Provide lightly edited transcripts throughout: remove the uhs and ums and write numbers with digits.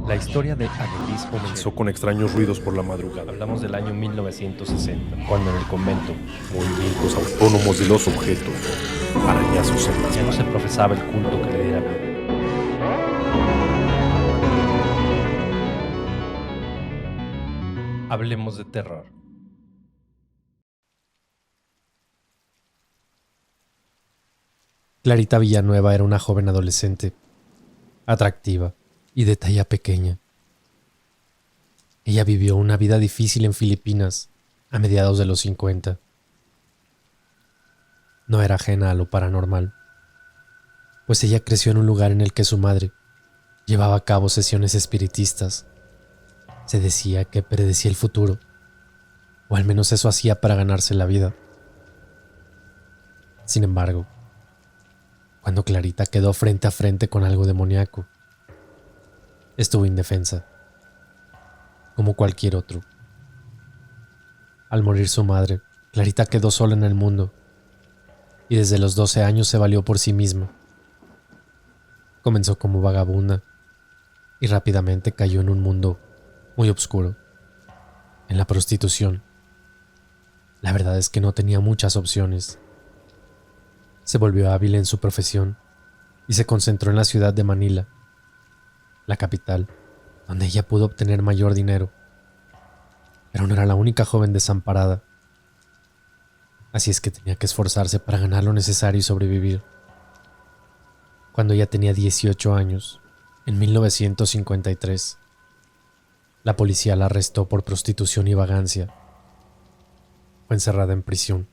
La historia de Adelis Comenzó con extraños ruidos por la madrugada, Hablamos del año 1960, cuando en el convento movimientos autónomos de los objetos, arañazos en las ya no se paredes. profesaba el culto que le diera vida. Hablemos de terror. Clarita Villanueva era una joven adolescente, atractiva y de talla pequeña. Ella vivió una vida difícil en Filipinas a mediados de los 50. No era ajena a lo paranormal, pues ella creció en un lugar en el que su madre llevaba a cabo sesiones espiritistas. Se decía que predecía el futuro, o al menos eso hacía para ganarse la vida. Sin embargo, cuando Clarita quedó frente a frente con algo demoníaco, estuvo indefensa, como cualquier otro. Al morir su madre, Clarita quedó sola en el mundo, y desde los 12 años se valió por sí misma. Comenzó como vagabunda, y rápidamente cayó en un mundo muy oscuro, en la prostitución. La verdad es que no tenía muchas opciones. Se volvió hábil en su profesión y se concentró en la ciudad de Manila, la capital, donde ella pudo obtener mayor dinero. Pero no era la única joven desamparada, así es que tenía que esforzarse para ganar lo necesario y sobrevivir. Cuando ella tenía 18 años, en 1953, la policía la arrestó por prostitución y vagancia. Fue encerrada en prisión,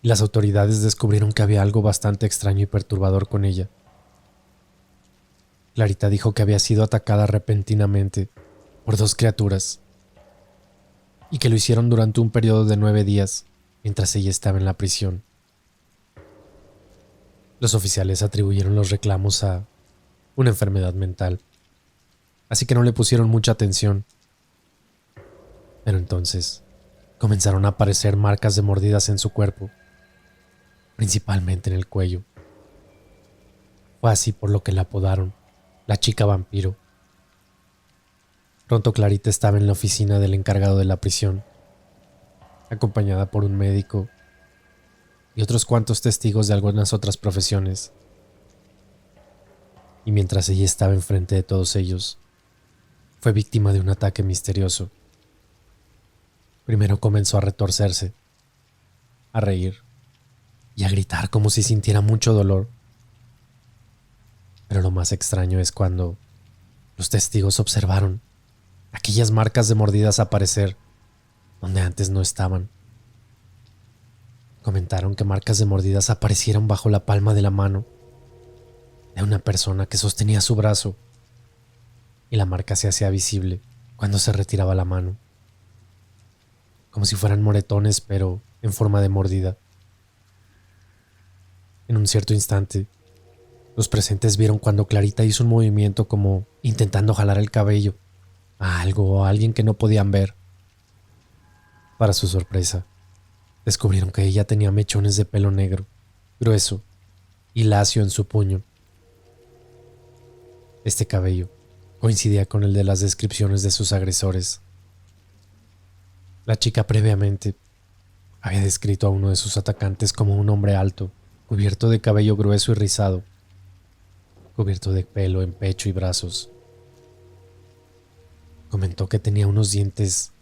y las autoridades descubrieron que había algo bastante extraño y perturbador con ella. Clarita dijo que había sido atacada repentinamente por dos criaturas y que lo hicieron durante un periodo de 9 días mientras ella estaba en la prisión. Los oficiales atribuyeron los reclamos a una enfermedad mental, así que no le pusieron mucha atención. Pero entonces comenzaron a aparecer marcas de mordidas en su cuerpo, principalmente en el cuello. Fue así por lo que la apodaron la chica vampiro. Pronto Clarita estaba en la oficina del encargado de la prisión, acompañada por un médico y otros cuantos testigos de algunas otras profesiones. Y mientras ella estaba enfrente de todos ellos, fue víctima de un ataque misterioso. Primero comenzó a retorcerse, a reír y a gritar como si sintiera mucho dolor. Pero lo más extraño es cuando los testigos observaron aquellas marcas de mordidas aparecer donde antes no estaban. Comentaron que marcas de mordidas aparecieron bajo la palma de la mano de una persona que sostenía su brazo, y la marca se hacía visible cuando se retiraba la mano, como si fueran moretones pero en forma de mordida. En un cierto instante, los presentes vieron cuando Clarita hizo un movimiento como intentando jalar el cabello a algo o a alguien que no podían ver. Para su sorpresa, descubrieron que ella tenía mechones de pelo negro, grueso y lacio en su puño. Este cabello coincidía con el de las descripciones de sus agresores. La chica previamente había descrito a uno de sus atacantes como un hombre alto, cubierto de cabello grueso y rizado, cubierto de pelo en pecho y brazos. Comentó que tenía unos dientes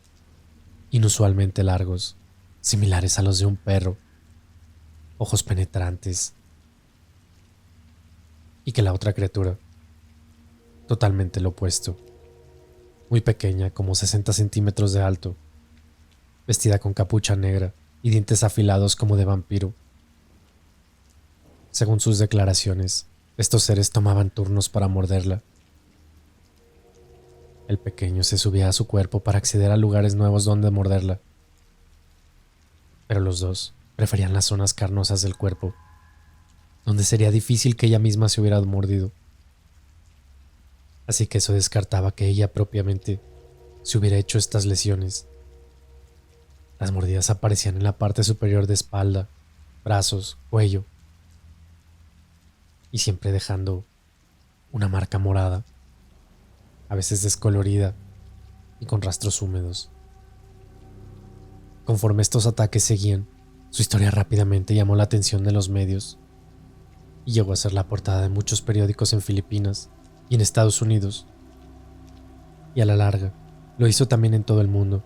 inusualmente largos, similares a los de un perro, ojos penetrantes, y que la otra criatura, totalmente lo opuesto, muy pequeña, como 60 centímetros de alto, vestida con capucha negra y dientes afilados como de vampiro. Según sus declaraciones, estos seres tomaban turnos para morderla. El pequeño se subía a su cuerpo para acceder a lugares nuevos donde morderla, pero los dos preferían las zonas carnosas del cuerpo, donde sería difícil que ella misma se hubiera mordido. Así que eso descartaba que ella propiamente se hubiera hecho estas lesiones. Las mordidas aparecían en la parte superior de espalda, brazos, cuello, y siempre dejando una marca morada. a veces descolorida y con rastros húmedos. Conforme estos ataques seguían, su historia rápidamente llamó la atención de los medios y llegó a ser la portada de muchos periódicos en Filipinas y en Estados Unidos, y a la larga lo hizo también en todo el mundo.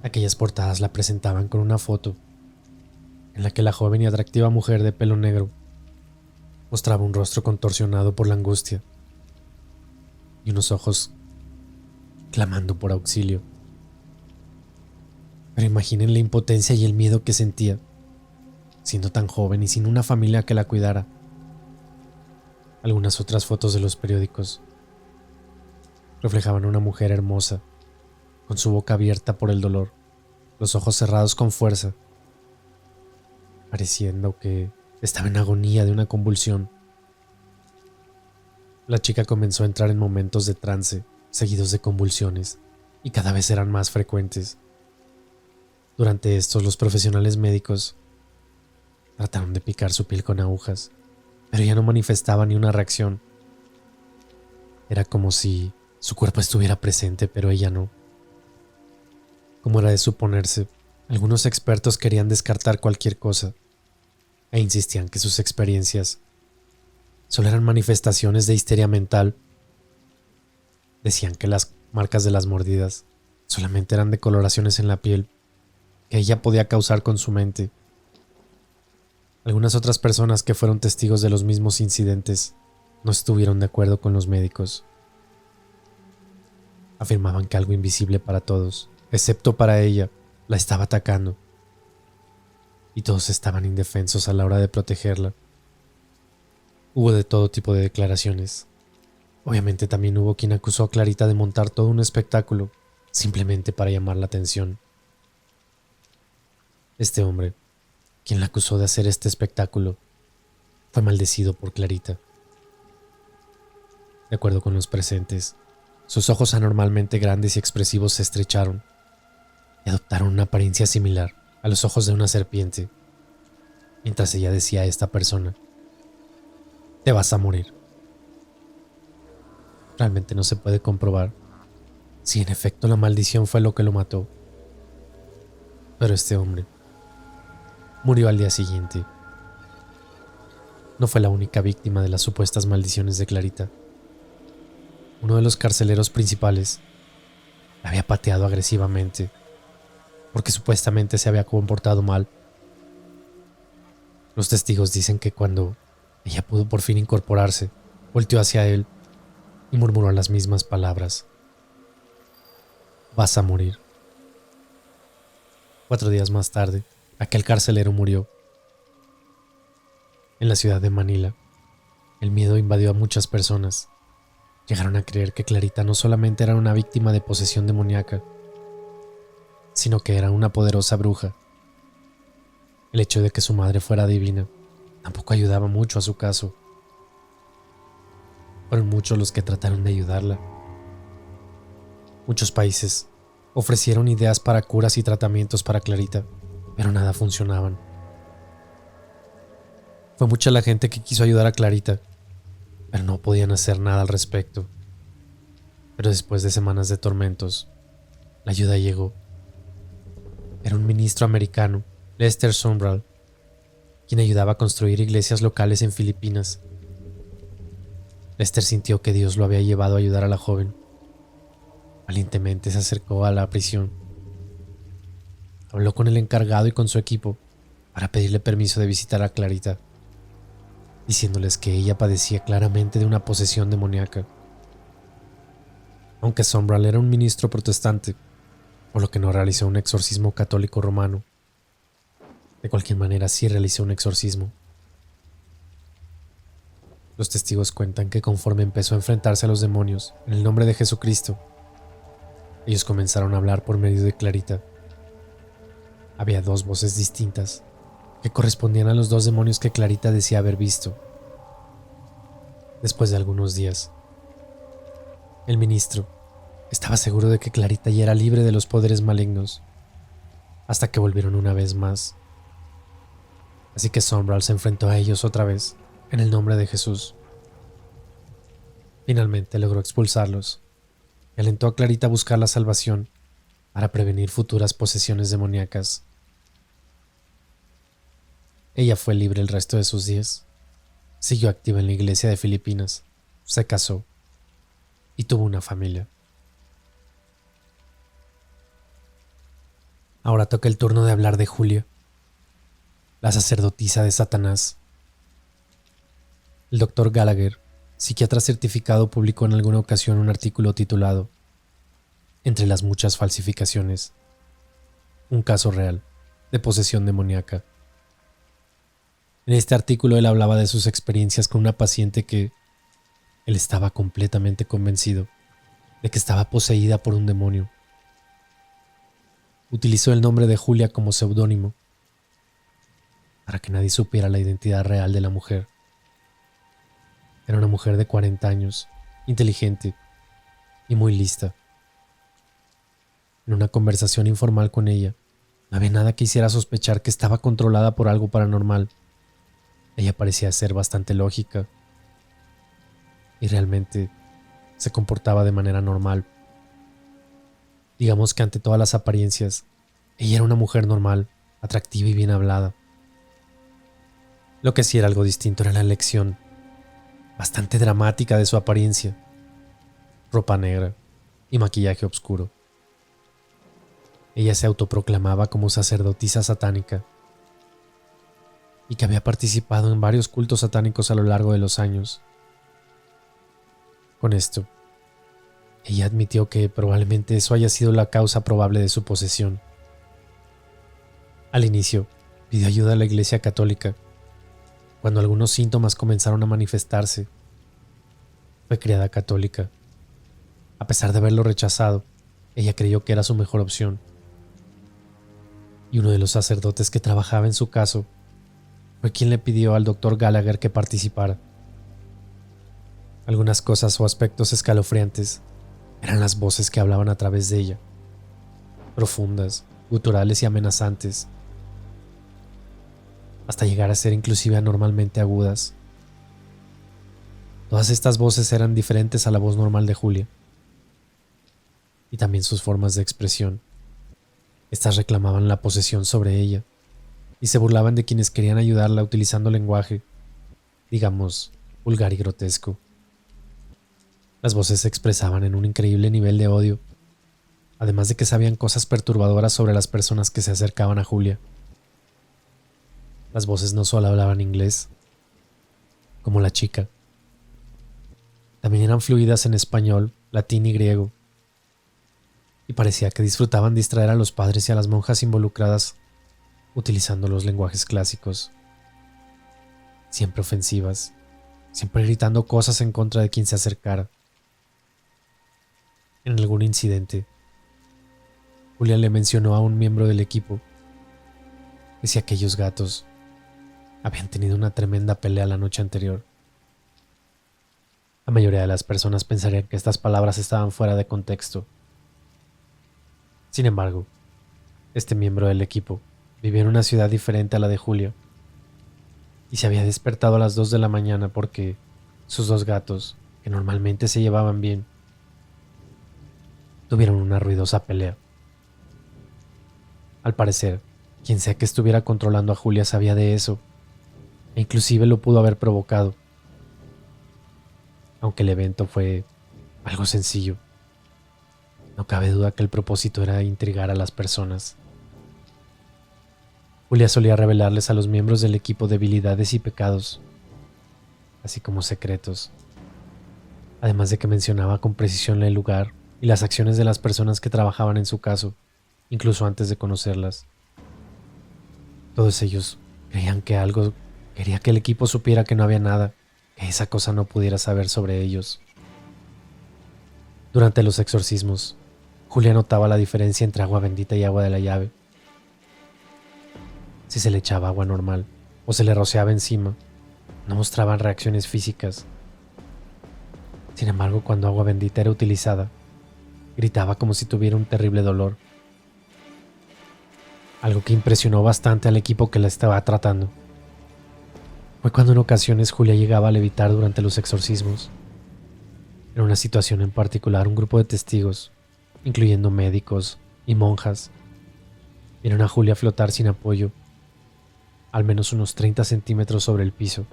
Aquellas portadas la presentaban con una foto en la que la joven y atractiva mujer de pelo negro mostraba un rostro contorsionado por la angustia y unos ojos clamando por auxilio. Pero imaginen la impotencia y el miedo que sentía, siendo tan joven y sin una familia que la cuidara. Algunas otras fotos de los periódicos reflejaban a una mujer hermosa, con su boca abierta por el dolor, los ojos cerrados con fuerza, pareciendo que estaba en agonía de una convulsión. La chica comenzó a entrar en momentos de trance, seguidos de convulsiones, y cada vez eran más frecuentes. Durante estos, los profesionales médicos trataron de picar su piel con agujas, pero ella no manifestaba ni una reacción. Era como si su cuerpo estuviera presente, pero ella no. Como era de suponerse, algunos expertos querían descartar cualquier cosa e insistían que sus experiencias solo eran manifestaciones de histeria mental. Decían que las marcas de las mordidas solamente eran decoloraciones en la piel que ella podía causar con su mente. Algunas otras personas que fueron testigos de los mismos incidentes no estuvieron de acuerdo con los médicos. Afirmaban que algo invisible para todos, excepto para ella, la estaba atacando, y todos estaban indefensos a la hora de protegerla. Hubo de todo tipo de declaraciones. Obviamente también hubo quien acusó a Clarita de montar todo un espectáculo simplemente para llamar la atención. Este hombre, quien la acusó de hacer este espectáculo, fue maldecido por Clarita. De acuerdo con los presentes, sus ojos anormalmente grandes y expresivos se estrecharon y adoptaron una apariencia similar a los ojos de una serpiente, mientras ella decía a esta persona: "Te vas a morir". Realmente no se puede comprobar si en efecto la maldición fue lo que lo mató, pero este hombre murió al día siguiente. No fue la única víctima de las supuestas maldiciones de Clarita. Uno de los carceleros principales la había pateado agresivamente porque supuestamente se había comportado mal. Los testigos dicen que cuando ella pudo por fin incorporarse, volteó hacia él y murmuró las mismas palabras: "Vas a morir". 4 días más tarde, aquel carcelero murió. En la ciudad de Manila, el miedo invadió a muchas personas. Llegaron a creer que Clarita no solamente era una víctima de posesión demoníaca, sino que era una poderosa bruja. El hecho de que su madre fuera divina tampoco ayudaba mucho a su caso. Fueron muchos los que trataron de ayudarla. Muchos países ofrecieron ideas para curas y tratamientos para Clarita, pero nada funcionaban. Fue mucha la gente que quiso ayudar a Clarita, pero no podían hacer nada al respecto. Pero después de semanas de tormentos, la ayuda llegó. Era un ministro americano, Lester Sumrall, quien ayudaba a construir iglesias locales en Filipinas. Lester sintió que Dios lo había llevado a ayudar a la joven. Valientemente se acercó a la prisión. Habló con el encargado y con su equipo para pedirle permiso de visitar a Clarita, diciéndoles que ella padecía claramente de una posesión demoníaca. Aunque Sumrall era un ministro protestante, por lo que no realizó un exorcismo católico romano, de cualquier manera sí realizó un exorcismo. Los testigos cuentan que conforme empezó a enfrentarse a los demonios en el nombre de Jesucristo, ellos comenzaron a hablar por medio de Clarita. Había 2 voces distintas que correspondían a los 2 demonios que Clarita decía haber visto. Después de algunos días, el ministro estaba seguro de que Clarita ya era libre de los poderes malignos, hasta que volvieron una vez más. Así que Sumrall se enfrentó a ellos otra vez en el nombre de Jesús. Finalmente logró expulsarlos y alentó a Clarita a buscar la salvación para prevenir futuras posesiones demoníacas. Ella fue libre el resto de sus días. Siguió activa en la iglesia de Filipinas, se casó y tuvo una familia. Ahora toca el turno de hablar de Julia, la sacerdotisa de Satanás. El doctor Gallagher, psiquiatra certificado, publicó en alguna ocasión un artículo titulado "Entre las muchas falsificaciones, un caso real de posesión demoníaca". En este artículo él hablaba de sus experiencias con una paciente que él estaba completamente convencido de que estaba poseída por un demonio. Utilizó el nombre de Julia como seudónimo para que nadie supiera la identidad real de la mujer. Era una mujer de 40 años, inteligente y muy lista. En una conversación informal con ella, no había nada que hiciera sospechar que estaba controlada por algo paranormal. Ella parecía ser bastante lógica y realmente se comportaba de manera normal. Digamos que ante todas las apariencias, ella era una mujer normal, atractiva y bien hablada. Lo que sí era algo distinto era la elección bastante dramática de su apariencia: ropa negra y maquillaje oscuro. Ella se autoproclamaba como sacerdotisa satánica y que había participado en varios cultos satánicos a lo largo de los años. Con esto, ella admitió que probablemente eso haya sido la causa probable de su posesión. Al inicio, pidió ayuda a la Iglesia Católica. Cuando algunos síntomas comenzaron a manifestarse, fue criada católica. A pesar de haberlo rechazado, ella creyó que era su mejor opción. Y uno de los sacerdotes que trabajaba en su caso fue quien le pidió al doctor Gallagher que participara. Algunas cosas o aspectos escalofriantes eran las voces que hablaban a través de ella, profundas, guturales y amenazantes, hasta llegar a ser inclusive anormalmente agudas. Todas estas voces eran diferentes a la voz normal de Julia, y también sus formas de expresión. Estas reclamaban la posesión sobre ella y se burlaban de quienes querían ayudarla utilizando lenguaje, digamos, vulgar y grotesco. Las voces se expresaban en un increíble nivel de odio, además de que sabían cosas perturbadoras sobre las personas que se acercaban a Julia. Las voces no solo hablaban inglés, como la chica. También eran fluidas en español, latín y griego, y parecía que disfrutaban distraer a los padres y a las monjas involucradas utilizando los lenguajes clásicos, siempre ofensivas, siempre gritando cosas en contra de quien se acercara. En algún incidente, Julia le mencionó a un miembro del equipo que si aquellos gatos habían tenido una tremenda pelea la noche anterior. La mayoría de las personas pensarían que estas palabras estaban fuera de contexto. Sin embargo, este miembro del equipo vivía en una ciudad diferente a la de Julia y se había despertado a las 2 de la mañana porque sus dos gatos, que normalmente se llevaban bien, tuvieron una ruidosa pelea. Al parecer, quien sea que estuviera controlando a Julia sabía de eso, e inclusive lo pudo haber provocado. Aunque el evento fue algo sencillo, no cabe duda que el propósito era intrigar a las personas. Julia solía revelarles a los miembros del equipo debilidades y pecados, así como secretos, además de que mencionaba con precisión el lugar y las acciones de las personas que trabajaban en su caso, incluso antes de conocerlas. Todos ellos creían que algo quería que el equipo supiera que no había nada que esa cosa no pudiera saber sobre ellos. Durante los exorcismos, Julia notaba la diferencia entre agua bendita y agua de la llave. Si se le echaba agua normal o se le rociaba encima, no mostraban reacciones físicas. Sin embargo, cuando agua bendita era utilizada, gritaba como si tuviera un terrible dolor. Algo que impresionó bastante al equipo que la estaba tratando. Fue cuando en ocasiones Julia llegaba a levitar durante los exorcismos. En una situación en particular, un grupo de testigos, incluyendo médicos y monjas, vieron a Julia flotar sin apoyo, al menos unos 30 centímetros sobre el piso,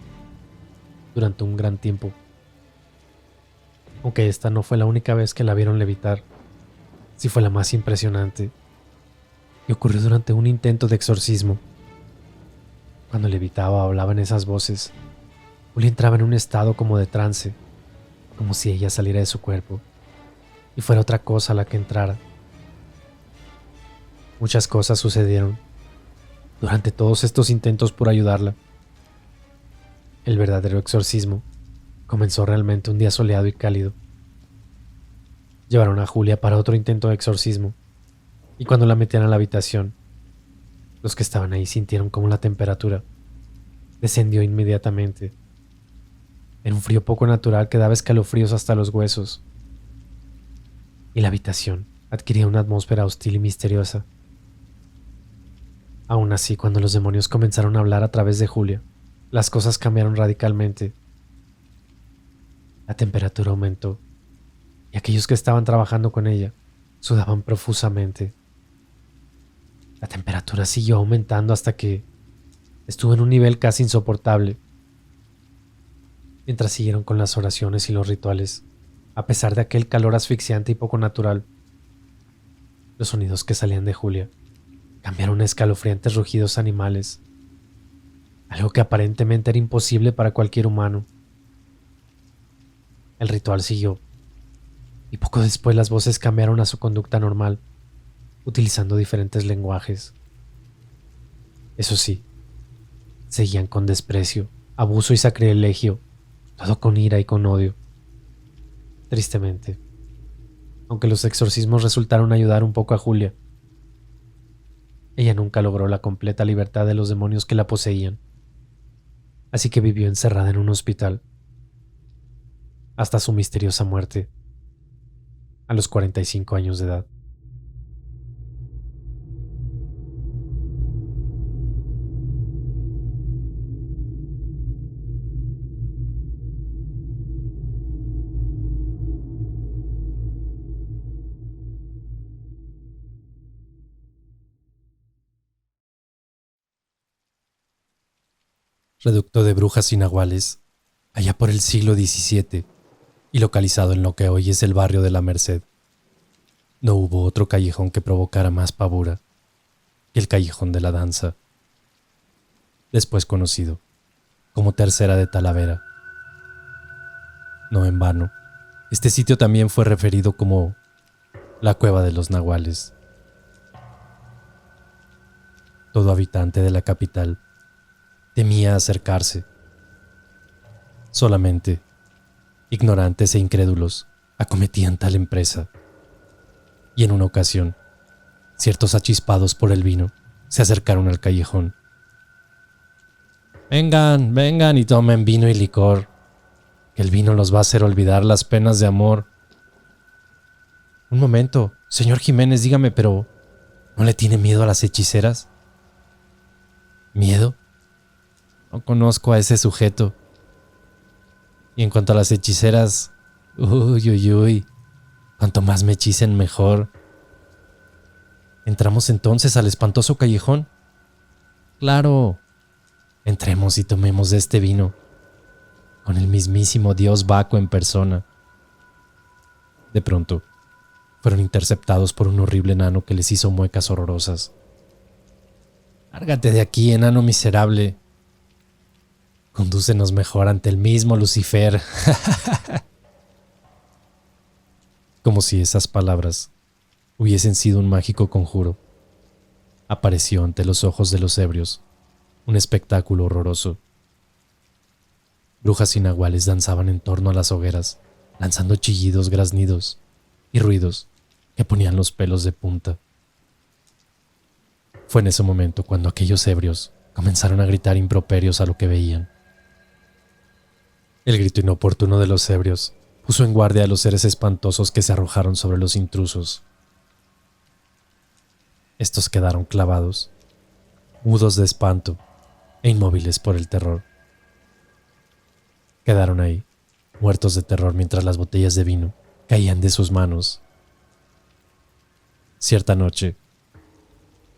durante un gran tiempo. Aunque esta no fue la única vez que la vieron levitar, sí fue la más impresionante, y ocurrió durante un intento de exorcismo. Cuando levitaba o hablaba en esas voces, Julia entraba en un estado como de trance, como si ella saliera de su cuerpo y fuera otra cosa la que entrara. Muchas cosas sucedieron durante todos estos intentos por ayudarla. El verdadero exorcismo comenzó realmente un día soleado y cálido. Llevaron a Julia para otro intento de exorcismo, y cuando la metían a la habitación, los que estaban ahí sintieron como la temperatura descendió inmediatamente. Era un frío poco natural que daba escalofríos hasta los huesos, y la habitación adquiría una atmósfera hostil y misteriosa. Aún así, cuando los demonios comenzaron a hablar a través de Julia, las cosas cambiaron radicalmente. La temperatura aumentó, y aquellos que estaban trabajando con ella sudaban profusamente. La temperatura siguió aumentando hasta que estuvo en un nivel casi insoportable. Mientras siguieron con las oraciones y los rituales, a pesar de aquel calor asfixiante y poco natural, los sonidos que salían de Julia cambiaron a escalofriantes rugidos animales, algo que aparentemente era imposible para cualquier humano. El ritual siguió, y poco después las voces cambiaron a su conducta normal, utilizando diferentes lenguajes. Eso sí, seguían con desprecio, abuso y sacrilegio, todo con ira y con odio. Tristemente, aunque los exorcismos resultaron ayudar un poco a Julia, ella nunca logró la completa libertad de los demonios que la poseían, así que vivió encerrada en un hospital hasta su misteriosa muerte a los 45 años de edad. Reducto de brujas y nahuales, allá por el siglo XVII, y localizado en lo que hoy es el barrio de la Merced. No hubo otro callejón que provocara más pavura que el Callejón de la Danza, después conocido como Tercera de Talavera. No en vano, este sitio también fue referido como la Cueva de los Nahuales. Todo habitante de la capital temía acercarse. Solamente ignorantes e incrédulos acometían tal empresa. Y en una ocasión, ciertos achispados por el vino se acercaron al callejón. Vengan, vengan y tomen vino y licor, que el vino los va a hacer olvidar las penas de amor. Un momento, señor Jiménez, dígame, pero ¿no le tiene miedo a las hechiceras? ¿Miedo? No conozco a ese sujeto. Y en cuanto a las hechiceras, uy, cuanto más me hechicen mejor. ¿Entramos entonces al espantoso callejón? Claro, entremos y tomemos de este vino, con el mismísimo dios Baco en persona. De pronto, fueron interceptados por un horrible enano que les hizo muecas horrorosas. Lárgate de aquí, enano miserable. Condúcenos mejor ante el mismo Lucifer. Como si esas palabras hubiesen sido un mágico conjuro, apareció ante los ojos de los ebrios un espectáculo horroroso. Brujas y nahuales danzaban en torno a las hogueras, lanzando chillidos, graznidos y ruidos que ponían los pelos de punta. Fue en ese momento cuando aquellos ebrios comenzaron a gritar improperios a lo que veían. El grito inoportuno de los ebrios puso en guardia a los seres espantosos que se arrojaron sobre los intrusos. Estos quedaron clavados, mudos de espanto e inmóviles por el terror. Quedaron ahí, muertos de terror mientras las botellas de vino caían de sus manos. Cierta noche,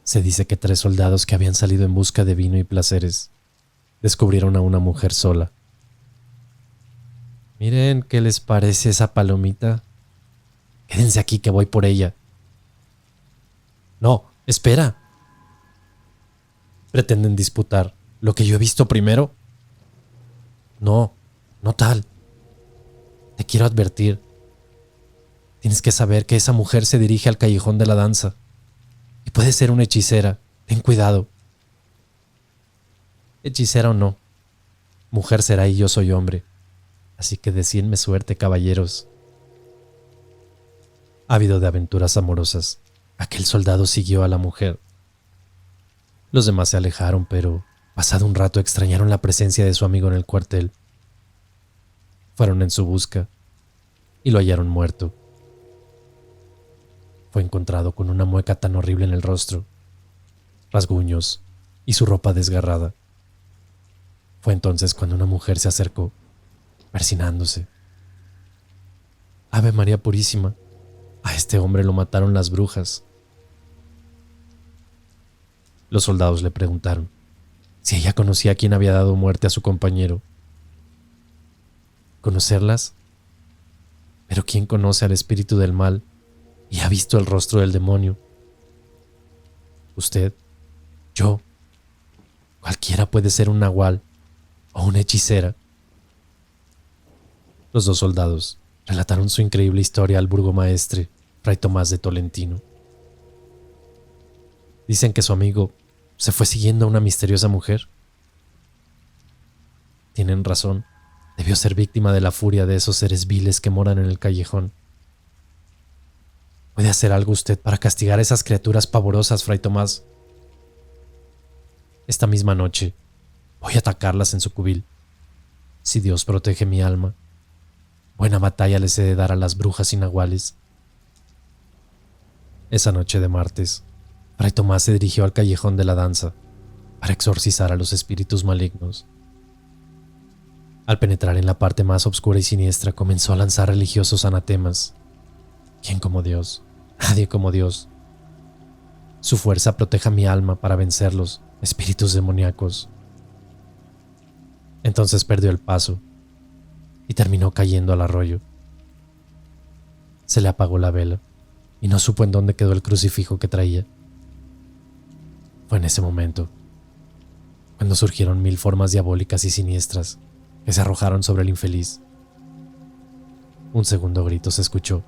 se dice que 3 soldados que habían salido en busca de vino y placeres descubrieron a una mujer sola. Miren, ¿qué les parece esa palomita? Quédense aquí que voy por ella. No, espera. ¿Pretenden disputar lo que yo he visto primero? No, no tal. Te quiero advertir. Tienes que saber que esa mujer se dirige al callejón de la danza. Y puede ser una hechicera. Ten cuidado. Hechicera o no, mujer será y yo soy hombre. Así que decídme suerte, caballeros. Ávido de aventuras amorosas, aquel soldado siguió a la mujer. Los demás se alejaron, pero pasado un rato extrañaron la presencia de su amigo en el cuartel. Fueron en su busca y lo hallaron muerto. Fue encontrado con una mueca tan horrible en el rostro, rasguños y su ropa desgarrada. Fue entonces cuando una mujer se acercó, persignándose. Ave María Purísima, a este hombre lo mataron las brujas. Los soldados le preguntaron si ella conocía a quien había dado muerte a su compañero. ¿Conocerlas? Pero ¿quién conoce al espíritu del mal y ha visto el rostro del demonio? Usted, yo, cualquiera puede ser un nahual o una hechicera. Los 2 soldados relataron su increíble historia al burgomaestre, Fray Tomás de Tolentino. Dicen que su amigo se fue siguiendo a una misteriosa mujer. Tienen razón, debió ser víctima de la furia de esos seres viles que moran en el callejón. ¿Puede hacer algo usted para castigar a esas criaturas pavorosas, Fray Tomás? Esta misma noche voy a atacarlas en su cubil. Si Dios protege mi alma, buena batalla les he de dar a las brujas y nahuales. Esa noche de martes, Fray Tomás se dirigió al callejón de la danza para exorcizar a los espíritus malignos. Al penetrar en la parte más oscura y siniestra, comenzó a lanzar religiosos anatemas. ¿Quién como Dios? Nadie como Dios. Su fuerza proteja mi alma para vencerlos, espíritus demoníacos. Entonces perdió el paso y terminó cayendo al arroyo. Se le apagó la vela y no supo en dónde quedó el crucifijo que traía. Fue en ese momento cuando surgieron 1000 formas diabólicas y siniestras que se arrojaron sobre el infeliz. Un segundo grito se escuchó.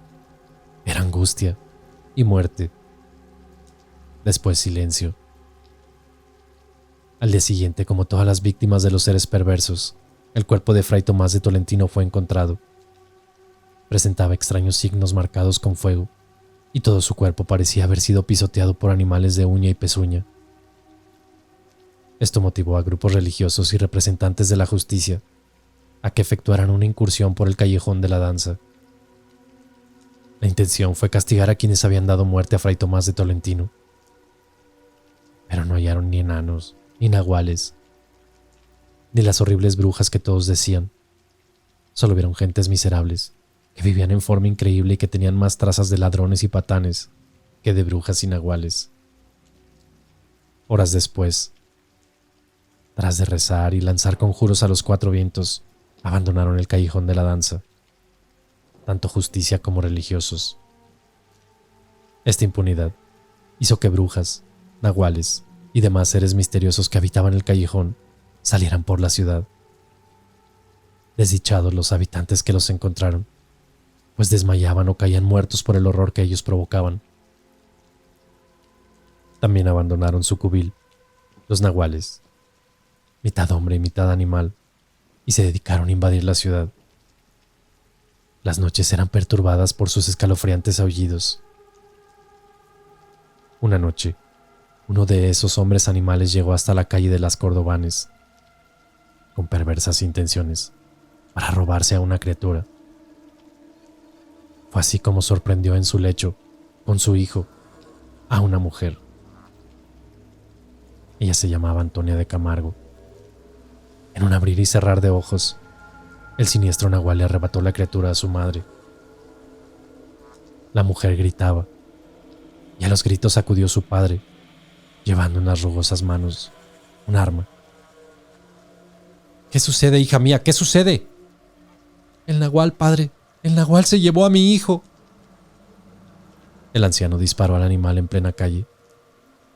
Era angustia y muerte. Después silencio. Al día siguiente, como todas las víctimas de los seres perversos, el cuerpo de Fray Tomás de Tolentino fue encontrado. Presentaba extraños signos marcados con fuego, y todo su cuerpo parecía haber sido pisoteado por animales de uña y pezuña. Esto motivó a grupos religiosos y representantes de la justicia a que efectuaran una incursión por el callejón de la danza. La intención fue castigar a quienes habían dado muerte a Fray Tomás de Tolentino. Pero no hallaron ni enanos, ni nahuales, ni las horribles brujas que todos decían. Solo vieron gentes miserables, que vivían en forma increíble y que tenían más trazas de ladrones y patanes que de brujas y nahuales. Horas después, tras de rezar y lanzar conjuros a los 4 vientos, abandonaron el callejón de la danza, tanto justicia como religiosos. Esta impunidad hizo que brujas, nahuales y demás seres misteriosos que habitaban el callejón salieran por la ciudad. Desdichados los habitantes que los encontraron, pues desmayaban o caían muertos por el horror que ellos provocaban. También abandonaron su cubil los nahuales, mitad hombre y mitad animal, y se dedicaron a invadir la ciudad. Las noches eran perturbadas por sus escalofriantes aullidos. Una noche, uno de esos hombres animales llegó hasta la calle de las Cordobanes, con perversas intenciones, para robarse a una criatura. Fue así como sorprendió en su lecho, con su hijo, a una mujer. Ella se llamaba Antonia de Camargo. En un abrir y cerrar de ojos, El siniestro nahual le arrebató la criatura a su madre. La mujer gritaba, y a los gritos acudió su padre, llevando en las rugosas manos un arma. ¿Qué sucede, hija mía? ¿Qué sucede? El nahual, padre. El nahual se llevó a mi hijo. El anciano disparó al animal en plena calle,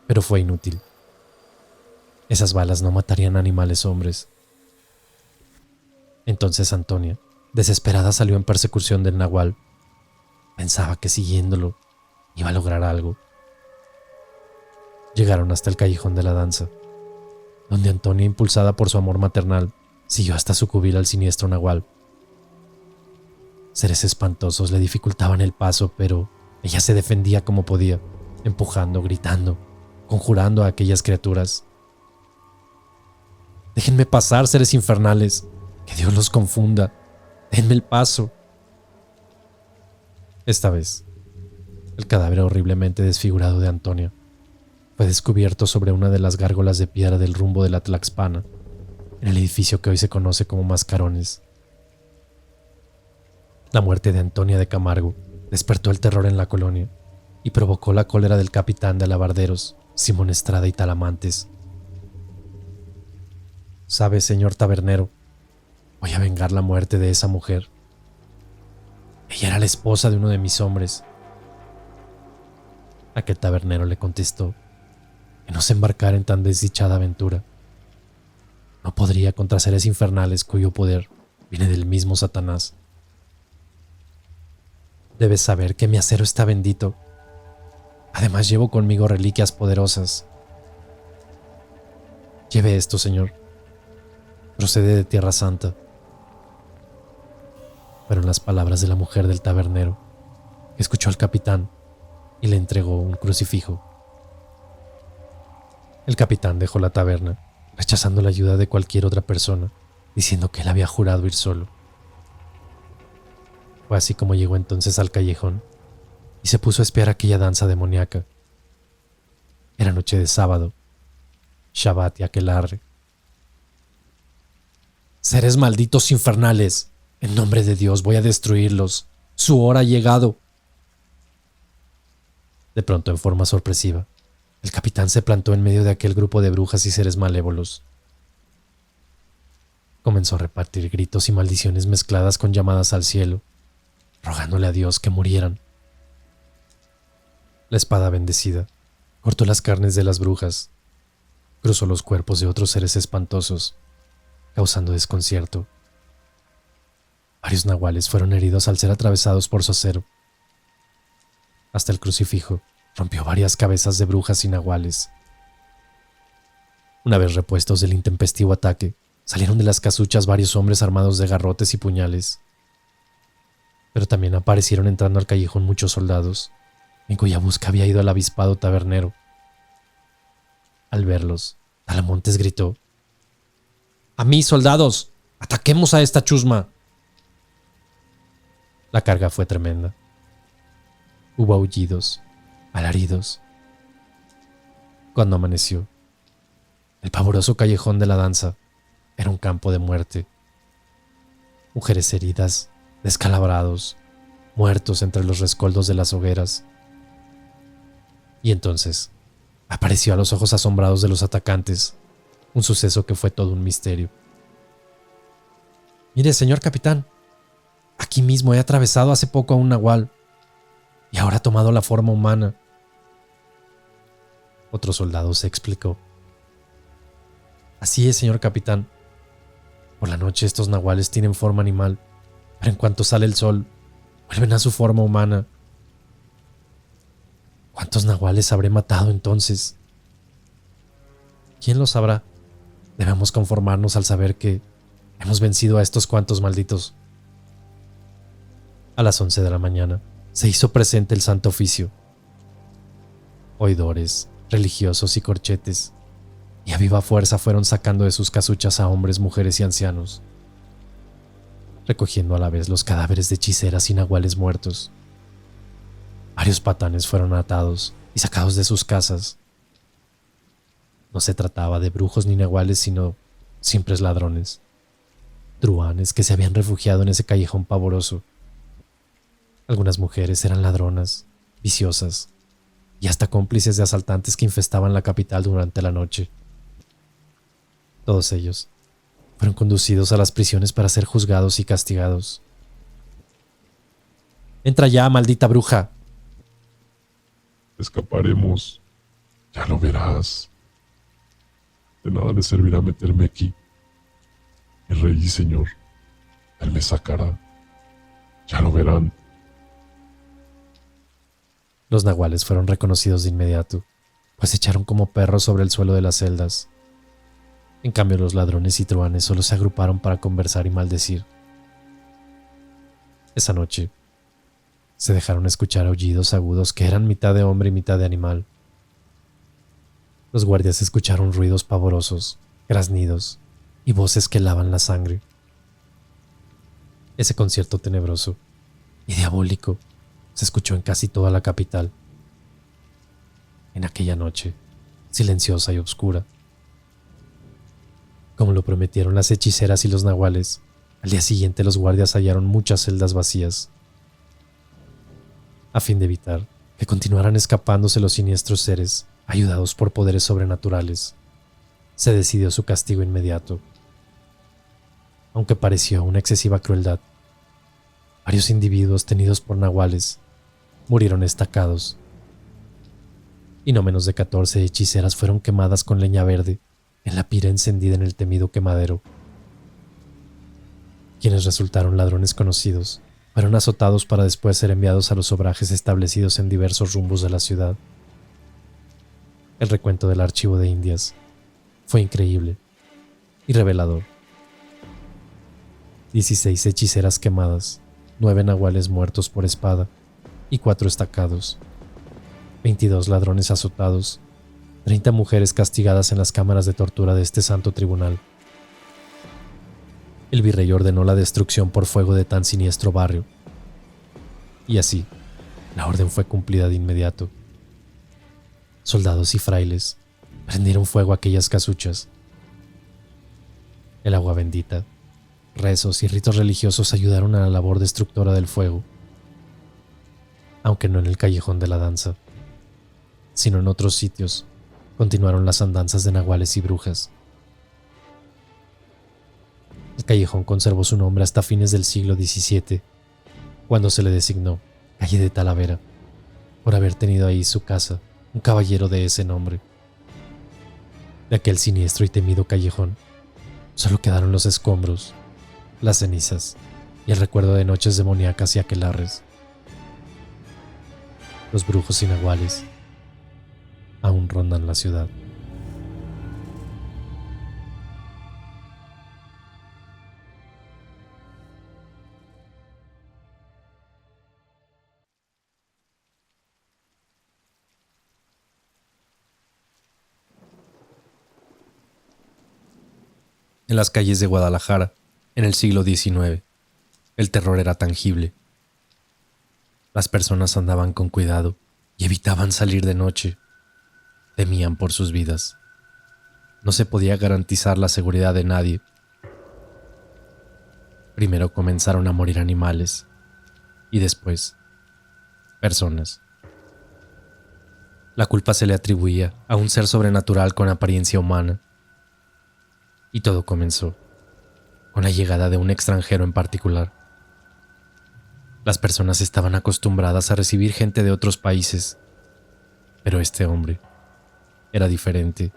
pero fue inútil. Esas balas no matarían a animales hombres. Entonces Antonia, desesperada, salió en persecución del nahual. Pensaba que siguiéndolo iba a lograr algo. Llegaron hasta el callejón de la danza, donde Antonia, impulsada por su amor maternal, siguió hasta sucumbir al siniestro nahual. Seres espantosos le dificultaban el paso, pero ella se defendía como podía, empujando, gritando, conjurando a aquellas criaturas. Déjenme pasar, seres infernales, que Dios los confunda, denme el paso. Esta vez, el cadáver horriblemente desfigurado de Antonia fue descubierto sobre una de las gárgolas de piedra del rumbo de la Tlaxpana, en el edificio que hoy se conoce como Mascarones. La muerte de Antonia de Camargo despertó el terror en la colonia y provocó la cólera del capitán de alabarderos, Simón Estrada y Talamantes. «Sabe, señor tabernero, voy a vengar la muerte de esa mujer. Ella era la esposa de uno de mis hombres». Aquel tabernero le contestó que no se embarcara en tan desdichada aventura. No podría contra seres infernales cuyo poder viene del mismo Satanás. Debes saber que mi acero está bendito. Además llevo conmigo reliquias poderosas. Lleve esto, señor. Procede de Tierra Santa. Fueron las palabras de la mujer del tabernero, que escuchó al capitán y le entregó un crucifijo. El capitán dejó la taberna, rechazando la ayuda de cualquier otra persona, diciendo que él había jurado ir solo. Fue así como llegó entonces al callejón y se puso a espiar aquella danza demoníaca. Era noche de sábado, Shabbat y aquelarre. «Seres malditos infernales, en nombre de Dios voy a destruirlos. Su hora ha llegado». De pronto, en forma sorpresiva, el capitán se plantó en medio de aquel grupo de brujas y seres malévolos. Comenzó a repartir gritos y maldiciones mezcladas con llamadas al cielo, rogándole a Dios que murieran. La espada bendecida cortó las carnes de las brujas, cruzó los cuerpos de otros seres espantosos, causando desconcierto. Varios nahuales fueron heridos al ser atravesados por su acero. Hasta el crucifijo rompió varias cabezas de brujas y nahuales. Una vez repuestos del intempestivo ataque, salieron de las casuchas varios hombres armados de garrotes y puñales. Pero también aparecieron entrando al callejón muchos soldados, en cuya busca había ido el avispado tabernero. Al verlos, Talamontes gritó: «¡A mí, soldados! ¡Ataquemos a esta chusma!». La carga fue tremenda. Hubo aullidos, alaridos. Cuando amaneció, el pavoroso callejón de la danza era un campo de muerte. Mujeres heridas, descalabrados, muertos entre los rescoldos de las hogueras. Y entonces apareció a los ojos asombrados de los atacantes un suceso que fue todo un misterio. «Mire, señor capitán, aquí mismo he atravesado hace poco a un nahual y ahora ha tomado la forma humana». Otro soldado se explicó: «Así es, señor capitán. Por la noche estos nahuales tienen forma animal, pero en cuanto sale el sol, vuelven a su forma humana». ¿Cuántos nahuales habré matado entonces? ¿Quién lo sabrá? Debemos conformarnos al saber que hemos vencido a estos cuantos malditos. A las 11 de la mañana se hizo presente el Santo Oficio. Oidores, religiosos y corchetes, y a viva fuerza fueron sacando de sus casuchas a hombres, mujeres y ancianos, recogiendo a la vez los cadáveres de hechiceras y nahuales muertos. Varios patanes fueron atados y sacados de sus casas. No se trataba de brujos ni nahuales, sino simples ladrones, truhanes que se habían refugiado en ese callejón pavoroso. Algunas mujeres eran ladronas, viciosas y hasta cómplices de asaltantes que infestaban la capital durante la noche. Todos ellos fueron conducidos a las prisiones para ser juzgados y castigados. ¡Entra ya, maldita bruja! Escaparemos. Ya lo verás. De nada le servirá meterme aquí. Mi rey y señor, él me sacará. Ya lo verán. Los nahuales fueron reconocidos de inmediato, pues se echaron como perros sobre el suelo de las celdas. En cambio, los ladrones y truhanes solo se agruparon para conversar y maldecir. Esa noche, se dejaron escuchar aullidos agudos que eran mitad de hombre y mitad de animal. Los guardias escucharon ruidos pavorosos, graznidos y voces que helaban la sangre. Ese concierto tenebroso y diabólico se escuchó en casi toda la capital. En aquella noche, silenciosa y oscura. Como lo prometieron las hechiceras y los nahuales, al día siguiente los guardias hallaron muchas celdas vacías. A fin de evitar que continuaran escapándose los siniestros seres, ayudados por poderes sobrenaturales, se decidió su castigo inmediato. Aunque pareció una excesiva crueldad, varios individuos tenidos por nahuales murieron estacados, y no menos de 14 hechiceras fueron quemadas con leña verde en la pira encendida en el temido quemadero. Quienes resultaron ladrones conocidos fueron azotados para después ser enviados a los obrajes establecidos en diversos rumbos de la ciudad. El recuento del archivo de Indias fue increíble y revelador. 16 hechiceras quemadas, 9 nahuales muertos por espada y 4 estacados, 22 ladrones azotados, 30 mujeres castigadas en las cámaras de tortura de este santo tribunal. El virrey ordenó la destrucción por fuego de tan siniestro barrio. Y así, la orden fue cumplida de inmediato. Soldados y frailes prendieron fuego a aquellas casuchas. El agua bendita, rezos y ritos religiosos ayudaron a la labor destructora del fuego, aunque no en el callejón de la danza, sino en otros sitios. Continuaron las andanzas de nahuales y brujas. El callejón conservó su nombre hasta fines del siglo XVII, cuando se le designó calle de Talavera, por haber tenido ahí su casa un caballero de ese nombre. De aquel siniestro y temido callejón, solo quedaron los escombros, las cenizas y el recuerdo de noches demoníacas y aquelarres. Los brujos y nahuales aún rondan la ciudad. En las calles de Guadalajara, en el siglo XIX, el terror era tangible. Las personas andaban con cuidado y evitaban salir de noche. Temían por sus vidas. No se podía garantizar la seguridad de nadie. Primero comenzaron a morir animales y después personas. La culpa se le atribuía a un ser sobrenatural con apariencia humana. Y todo comenzó con la llegada de un extranjero en particular. Las personas estaban acostumbradas a recibir gente de otros países, pero este hombre era diferente.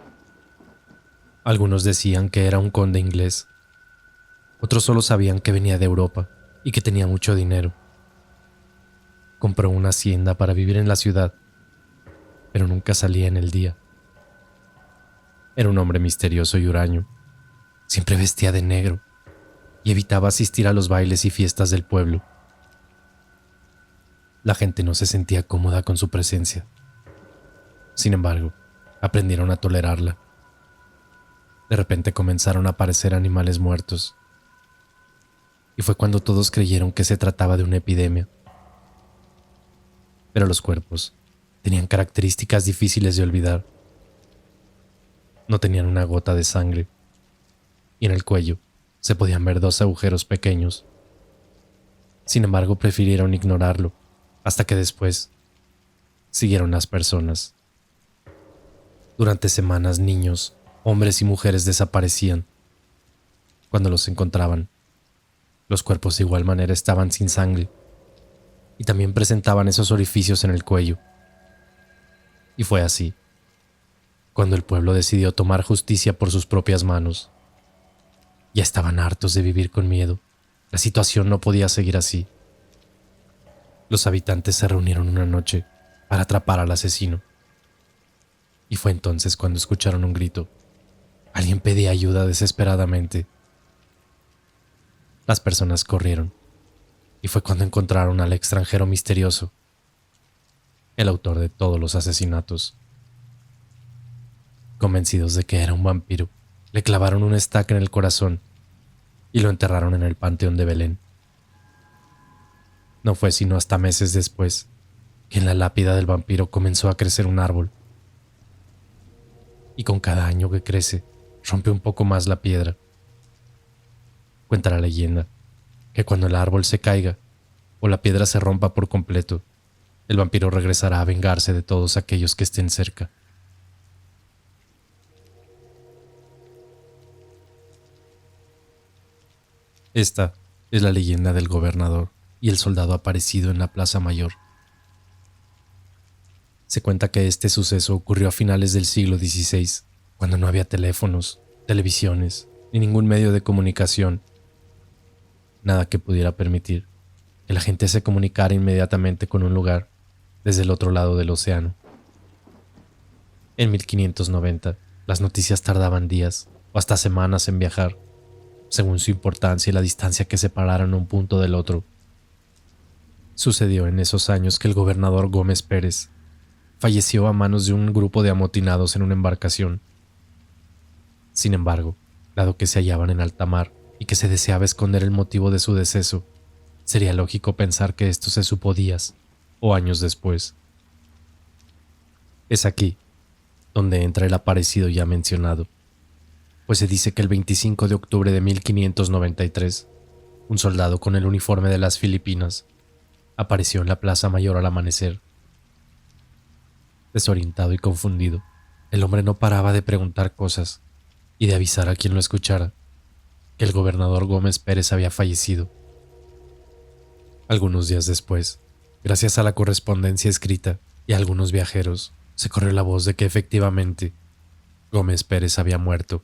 Algunos decían que era un conde inglés, otros solo sabían que venía de Europa y que tenía mucho dinero. Compró una hacienda para vivir en la ciudad, pero nunca salía en el día. Era un hombre misterioso y huraño. Siempre vestía de negro y evitaba asistir a los bailes y fiestas del pueblo. La gente no se sentía cómoda con su presencia. Sin embargo, aprendieron a tolerarla. De repente comenzaron a aparecer animales muertos. Y fue cuando todos creyeron que se trataba de una epidemia. Pero los cuerpos tenían características difíciles de olvidar. No tenían una gota de sangre, y en el cuello se podían ver 2 agujeros pequeños. Sin embargo, prefirieron ignorarlo, hasta que después siguieron las personas. Durante semanas, niños, hombres y mujeres desaparecían. Cuando los encontraban, los cuerpos de igual manera estaban sin sangre y también presentaban esos orificios en el cuello. Y fue así, cuando el pueblo decidió tomar justicia por sus propias manos. Ya estaban hartos de vivir con miedo. La situación no podía seguir así. Los habitantes se reunieron una noche para atrapar al asesino. Y fue entonces cuando escucharon un grito. Alguien pedía ayuda desesperadamente. Las personas corrieron, y fue cuando encontraron al extranjero misterioso, el autor de todos los asesinatos. Convencidos de que era un vampiro, le clavaron una estaca en el corazón y lo enterraron en el Panteón de Belén. No fue sino hasta meses después que en la lápida del vampiro comenzó a crecer un árbol. Y con cada año que crece, rompe un poco más la piedra. Cuenta la leyenda que cuando el árbol se caiga o la piedra se rompa por completo, el vampiro regresará a vengarse de todos aquellos que estén cerca. Esta es la leyenda del gobernador y el soldado aparecido en la Plaza Mayor. Se cuenta que este suceso ocurrió a finales del siglo XVI, cuando no había teléfonos, televisiones ni ningún medio de comunicación. Nada que pudiera permitir que la gente se comunicara inmediatamente con un lugar desde el otro lado del océano. En 1590, las noticias tardaban días o hasta semanas en viajar, según su importancia y la distancia que separaran un punto del otro. Sucedió en esos años que el gobernador Gómez Pérez falleció a manos de un grupo de amotinados en una embarcación. Sin embargo, dado que se hallaban en alta mar y que se deseaba esconder el motivo de su deceso, sería lógico pensar que esto se supo días o años después. Es aquí donde entra el aparecido ya mencionado, pues se dice que el 25 de octubre de 1593, un soldado con el uniforme de las Filipinas apareció en la Plaza Mayor al amanecer. Desorientado y confundido, el hombre no paraba de preguntar cosas y de avisar a quien lo escuchara que el gobernador Gómez Pérez había fallecido. Algunos días después, gracias a la correspondencia escrita y a algunos viajeros, se corrió la voz de que efectivamente Gómez Pérez había muerto.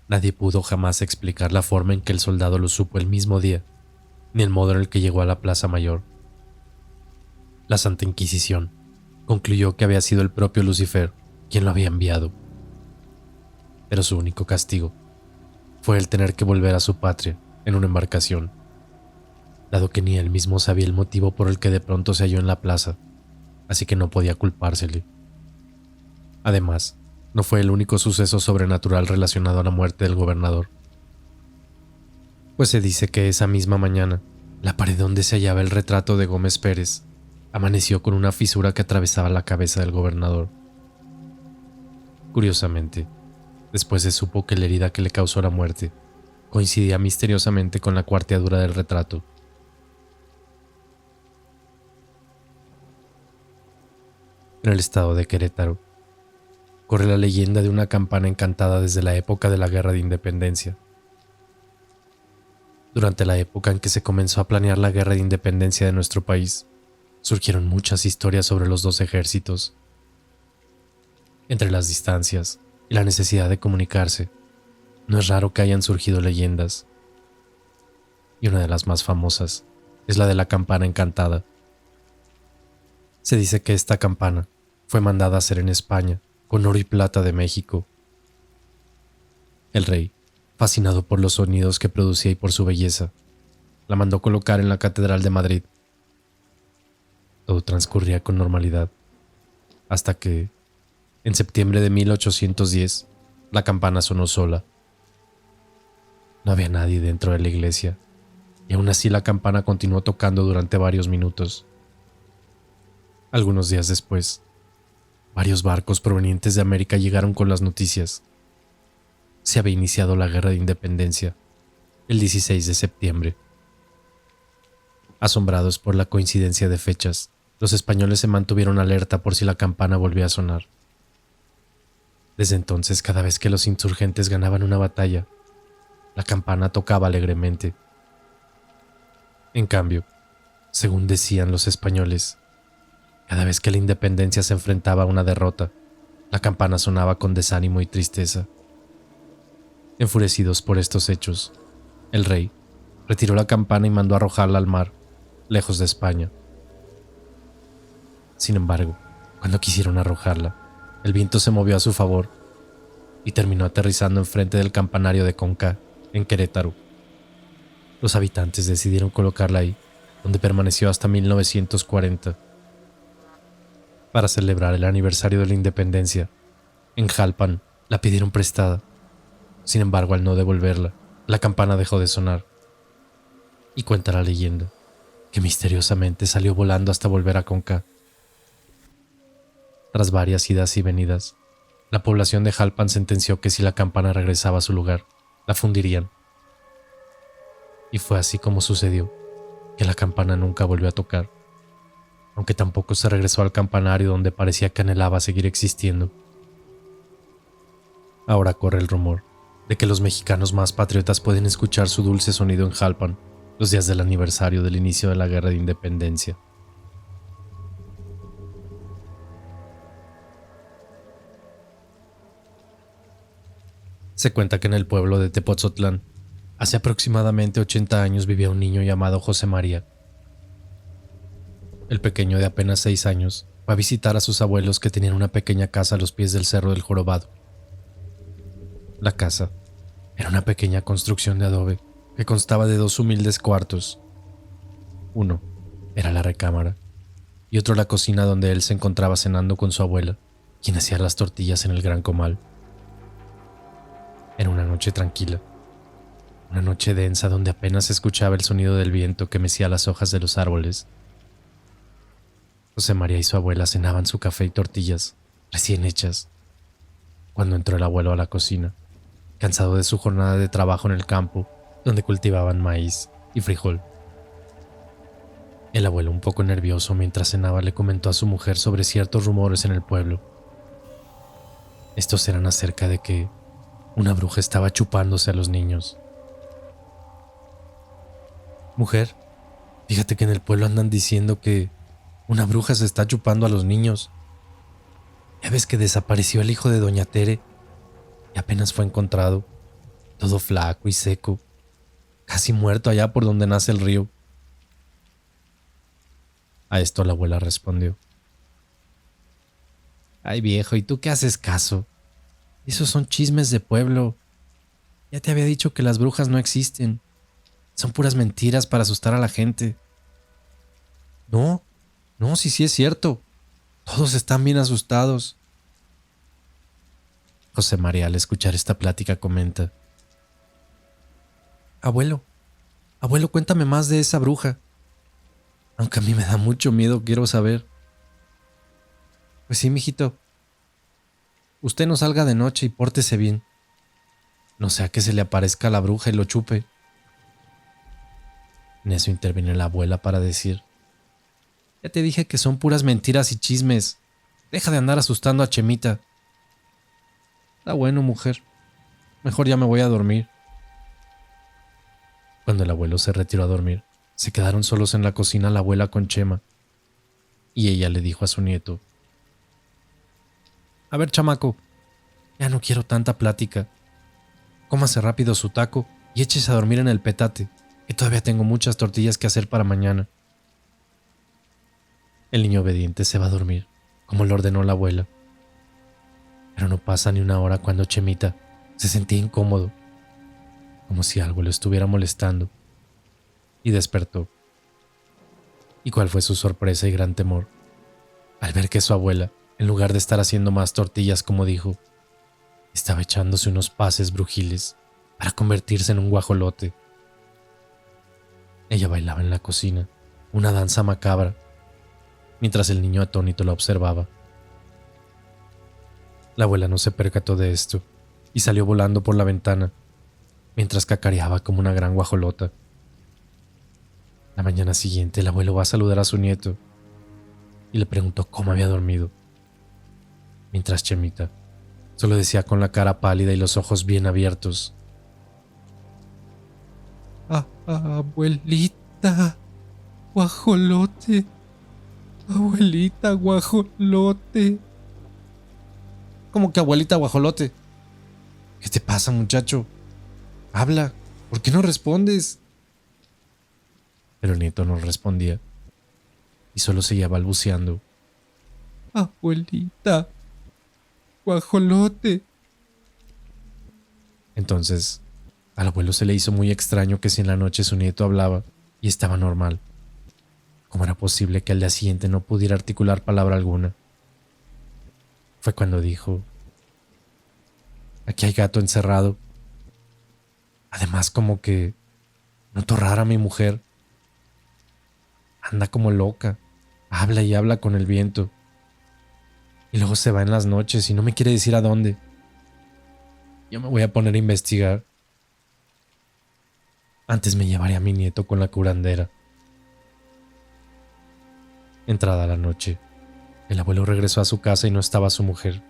Nadie pudo jamás explicar la forma en que el soldado lo supo el mismo día, ni el modo en el que llegó a la Plaza Mayor. La Santa Inquisición concluyó que había sido el propio Lucifer quien lo había enviado. Pero su único castigo fue el tener que volver a su patria en una embarcación, dado que ni él mismo sabía el motivo por el que de pronto se halló en la plaza, así que no podía culpársele. Además, no fue el único suceso sobrenatural relacionado a la muerte del gobernador, pues se dice que esa misma mañana, la pared donde se hallaba el retrato de Gómez Pérez amaneció con una fisura que atravesaba la cabeza del gobernador. Curiosamente, después se supo que la herida que le causó la muerte coincidía misteriosamente con la cuarteadura del retrato. En el estado de Querétaro, corre la leyenda de una campana encantada desde la época de la Guerra de Independencia. Durante la época en que se comenzó a planear la Guerra de Independencia de nuestro país, surgieron muchas historias sobre los dos ejércitos. Entre las distancias y la necesidad de comunicarse, no es raro que hayan surgido leyendas. Y una de las más famosas es la de la campana encantada. Se dice que esta campana fue mandada a hacer en España con oro y plata de México. El rey, fascinado por los sonidos que producía y por su belleza, la mandó colocar en la Catedral de Madrid. Todo transcurría con normalidad, hasta que, en septiembre de 1810, la campana sonó sola. No había nadie dentro de la iglesia, y aún así la campana continuó tocando durante varios minutos. Algunos días después, varios barcos provenientes de América llegaron con las noticias. se había iniciado la Guerra de Independencia, el 16 de septiembre. Asombrados por la coincidencia de fechas, los españoles se mantuvieron alerta por si la campana volvía a sonar. Desde entonces, cada vez que los insurgentes ganaban una batalla, la campana tocaba alegremente. En cambio, según decían los españoles, cada vez que la independencia se enfrentaba a una derrota, la campana sonaba con desánimo y tristeza. Enfurecidos por estos hechos, el rey retiró la campana y mandó arrojarla al mar, lejos de España. Sin embargo, cuando quisieron arrojarla, el viento se movió a su favor y terminó aterrizando enfrente del campanario de Conca, en Querétaro. Los habitantes decidieron colocarla ahí, donde permaneció hasta 1940. Para celebrar el aniversario de la independencia, en Jalpan la pidieron prestada. Sin embargo, al no devolverla, la campana dejó de sonar. Y cuenta la leyenda que misteriosamente salió volando hasta volver a Conca. Tras varias idas y venidas, la población de Jalpan sentenció que si la campana regresaba a su lugar, la fundirían. Y fue así como sucedió, que la campana nunca volvió a tocar, aunque tampoco se regresó al campanario donde parecía que anhelaba seguir existiendo. Ahora corre el rumor de que los mexicanos más patriotas pueden escuchar su dulce sonido en Jalpan los días del aniversario del inicio de la Guerra de Independencia. Se cuenta que en el pueblo de Tepotzotlán, hace aproximadamente 80 años vivía un niño llamado José María. El pequeño de apenas 6 años fue a visitar a sus abuelos que tenían una pequeña casa a los pies del Cerro del Jorobado. La casa era una pequeña construcción de adobe que constaba de 2 humildes cuartos. Uno era la recámara y otro la cocina donde él se encontraba cenando con su abuela, quien hacía las tortillas en el gran comal. Era una noche tranquila, una noche densa donde apenas se escuchaba el sonido del viento que mecía las hojas de los árboles. José María y su abuela cenaban su café y tortillas, recién hechas, cuando entró el abuelo a la cocina, cansado de su jornada de trabajo en el campo, donde cultivaban maíz y frijol. El abuelo, un poco nervioso mientras cenaba, le comentó a su mujer sobre ciertos rumores en el pueblo. Estos eran acerca de que una bruja estaba chupándose a los niños. Mujer, fíjate que en el pueblo andan diciendo que una bruja se está chupando a los niños. Ya ves que desapareció el hijo de doña Tere y apenas fue encontrado, todo flaco y seco, casi muerto allá por donde nace el río. A esto la abuela respondió: Ay viejo, ¿y tú qué haces caso? Esos son chismes de pueblo. Ya te había dicho que las brujas no existen. Son puras mentiras para asustar a la gente. No, sí es cierto. Todos están bien asustados. José María, al escuchar esta plática, comenta: Abuelo, cuéntame más de esa bruja. Aunque a mí me da mucho miedo, quiero saber. Pues sí, mijito. Usted no salga de noche y pórtese bien. No sea que se le aparezca la bruja y lo chupe. En eso interviene la abuela para decir: Ya te dije que son puras mentiras y chismes. Deja de andar asustando a Chemita. Está bueno, mujer. Mejor ya me voy a dormir. Cuando el abuelo se retiró a dormir, se quedaron solos en la cocina la abuela con Chema. Y ella le dijo a su nieto: A ver, chamaco, ya no quiero tanta plática. Cómase rápido su taco y échese a dormir en el petate, que todavía tengo muchas tortillas que hacer para mañana. El niño obediente se va a dormir, como le ordenó la abuela. Pero no pasa ni una hora cuando Chemita se sentía incómodo, como si algo lo estuviera molestando, y despertó. ¿Y cuál fue su sorpresa y gran temor al ver que su abuela, en lugar de estar haciendo más tortillas como dijo, estaba echándose unos pases brujiles para convertirse en un guajolote? Ella bailaba en la cocina, una danza macabra, mientras el niño atónito la observaba. La abuela no se percató de esto y salió volando por la ventana, mientras cacareaba como una gran guajolota. La mañana siguiente el abuelo va a saludar a su nieto y le preguntó cómo había dormido, mientras Chemita solo decía con la cara pálida y los ojos bien abiertos: abuelita, guajolote, abuelita, guajolote. ¿Cómo que abuelita, guajolote? ¿Qué te pasa, muchacho? Habla, ¿por qué no respondes? Pero el nieto no respondía y solo seguía balbuceando: abuelita, guajolote. Entonces, al abuelo se le hizo muy extraño que si en la noche su nieto hablaba y estaba normal, ¿cómo era posible que al día siguiente no pudiera articular palabra alguna? Fue cuando dijo: aquí hay gato encerrado. Además, como que noto rara a mi mujer. Anda como loca, habla y habla con el viento. Y luego se va en las noches y no me quiere decir a dónde. Yo me voy a poner a investigar. Antes me llevaré a mi nieto con la curandera. Entrada la noche, el abuelo regresó a su casa y no estaba su mujer.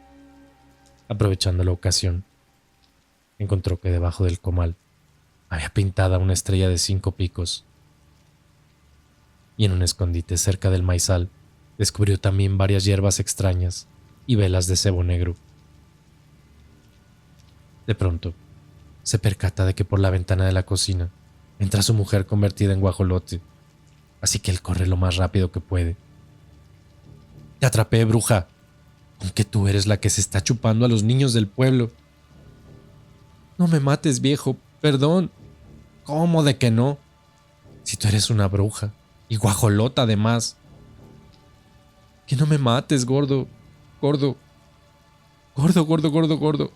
Aprovechando la ocasión, encontró que debajo del comal había pintada una estrella de 5 picos. Y en un escondite cerca del maizal descubrió también varias hierbas extrañas y velas de cebo negro. De pronto, se percata de que por la ventana de la cocina entra su mujer convertida en guajolote, así que él corre lo más rápido que puede. ¡Te atrapé, bruja! Aunque tú eres la que se está chupando a los niños del pueblo. No me mates, viejo, perdón. ¿Cómo de que no? Si tú eres una bruja, y guajolota además. Que no me mates, gordo, gordo. Gordo, gordo, gordo, gordo.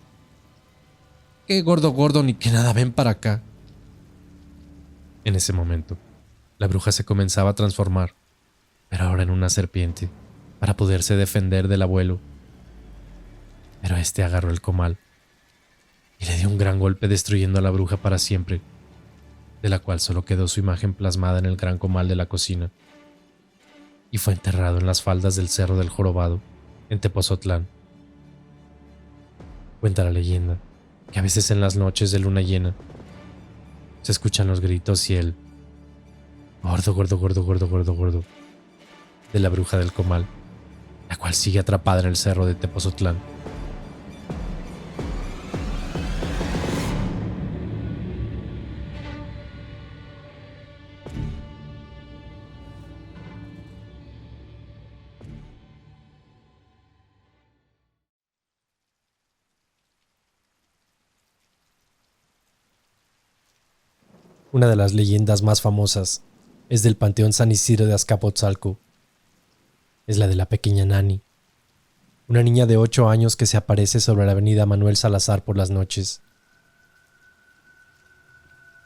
¿Qué gordo, gordo, ni que nada? Ven para acá. En ese momento, la bruja se comenzaba a transformar, pero ahora en una serpiente, para poderse defender del abuelo. Pero este agarró el comal y le dio un gran golpe destruyendo a la bruja para siempre, de la cual solo quedó su imagen plasmada en el gran comal de la cocina, y fue enterrado en las faldas del Cerro del Jorobado, en Tepozotlán. Cuenta la leyenda que a veces en las noches de luna llena se escuchan los gritos y el gordo, gordo, gordo, gordo, gordo, gordo de la bruja del comal, la cual sigue atrapada en el cerro de Tepozotlán. Una de las leyendas más famosas es del Panteón San Isidro de Azcapotzalco. Es la de la pequeña Nani, una niña de 8 años que se aparece sobre la avenida Manuel Salazar por las noches.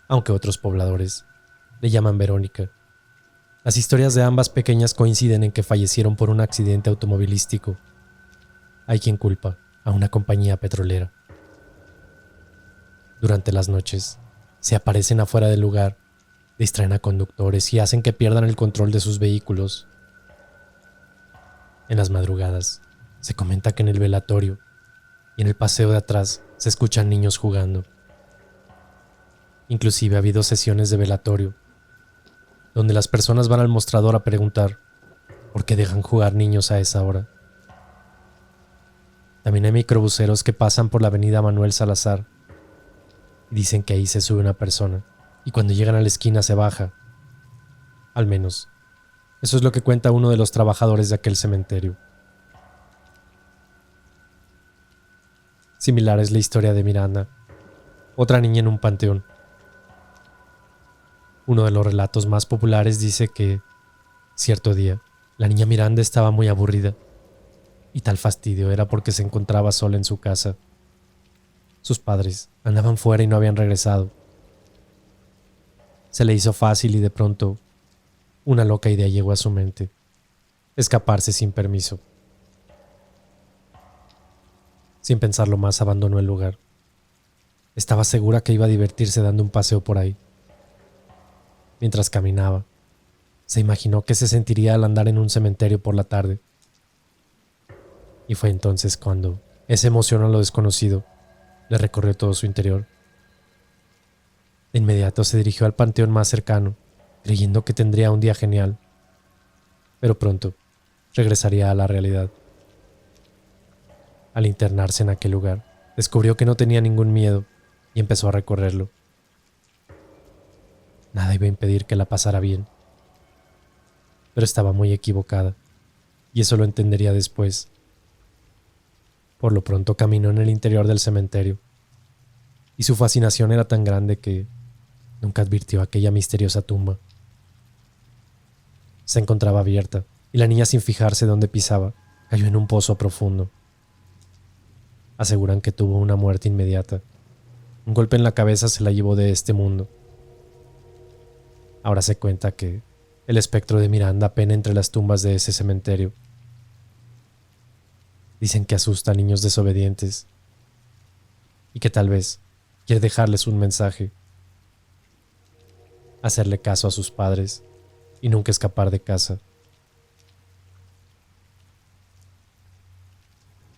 Aunque otros pobladores le llaman Verónica. Las historias de ambas pequeñas coinciden en que fallecieron por un accidente automovilístico. Hay quien culpa a una compañía petrolera. Durante las noches, se aparecen afuera del lugar, distraen a conductores y hacen que pierdan el control de sus vehículos. En las madrugadas, se comenta que en el velatorio y en el paseo de atrás se escuchan niños jugando. Inclusive ha habido sesiones de velatorio, donde las personas van al mostrador a preguntar por qué dejan jugar niños a esa hora. También hay microbuseros que pasan por la avenida Manuel Salazar y dicen que ahí se sube una persona y cuando llegan a la esquina se baja. Al menos, eso es lo que cuenta uno de los trabajadores de aquel cementerio. Similar es la historia de Miranda, otra niña en un panteón. Uno de los relatos más populares dice que, cierto día, la niña Miranda estaba muy aburrida, y tal fastidio era porque se encontraba sola en su casa. Sus padres andaban fuera y no habían regresado. Se le hizo fácil y de pronto, una loca idea llegó a su mente: escaparse sin permiso. Sin pensarlo más, abandonó el lugar Estaba segura que iba a divertirse dando un paseo por ahí. Mientras caminaba, se imaginó que se sentiría al andar en un cementerio por la tarde. Y fue entonces cuando esa emoción a lo desconocido le recorrió todo su interior. De inmediato se dirigió al panteón más cercano, creyendo que tendría un día genial, pero pronto regresaría a la realidad. Al internarse en aquel lugar, descubrió que no tenía ningún miedo y empezó a recorrerlo. Nada iba a impedir que la pasara bien, pero estaba muy equivocada, y eso lo entendería después. Por lo pronto caminó en el interior del cementerio, y su fascinación era tan grande que nunca advirtió aquella misteriosa tumba. Se encontraba abierta, y la niña, sin fijarse dónde pisaba, cayó en un pozo profundo. Aseguran que tuvo una muerte inmediata. Un golpe en la cabeza se la llevó de este mundo. Ahora se cuenta que el espectro de Miranda pena entre las tumbas de ese cementerio. Dicen que asusta a niños desobedientes y que tal vez quiere dejarles un mensaje: hacerle caso a sus padres y nunca escapar de casa.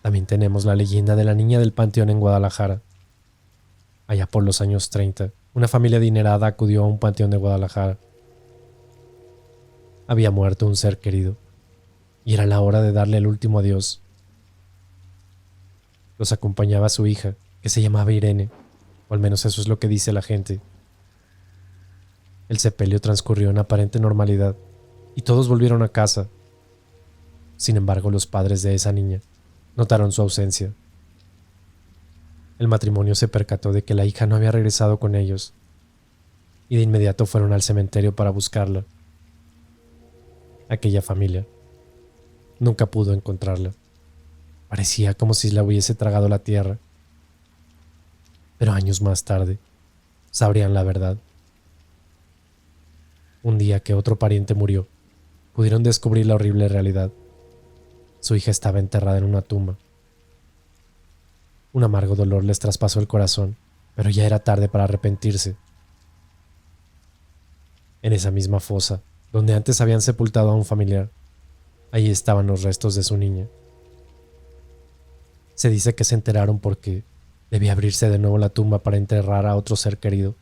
También tenemos la leyenda de la niña del panteón en Guadalajara. Allá por los años 30, una familia adinerada acudió a un panteón de Guadalajara. Había muerto un ser querido y era la hora de darle el último adiós. Los acompañaba su hija, que se llamaba Irene, o al menos eso es lo que dice la gente. El sepelio transcurrió en aparente normalidad y todos volvieron a casa. Sin embargo, los padres de esa niña notaron su ausencia. El matrimonio se percató de que la hija no había regresado con ellos y de inmediato fueron al cementerio para buscarla. Aquella familia nunca pudo encontrarla. Parecía como si la hubiese tragado la tierra. Pero años más tarde sabrían la verdad. Un día que otro pariente murió, pudieron descubrir la horrible realidad. Su hija estaba enterrada en una tumba. Un amargo dolor les traspasó el corazón, pero ya era tarde para arrepentirse. En esa misma fosa, donde antes habían sepultado a un familiar, allí estaban los restos de su niña. Se dice que se enteraron porque debía abrirse de nuevo la tumba para enterrar a otro ser querido.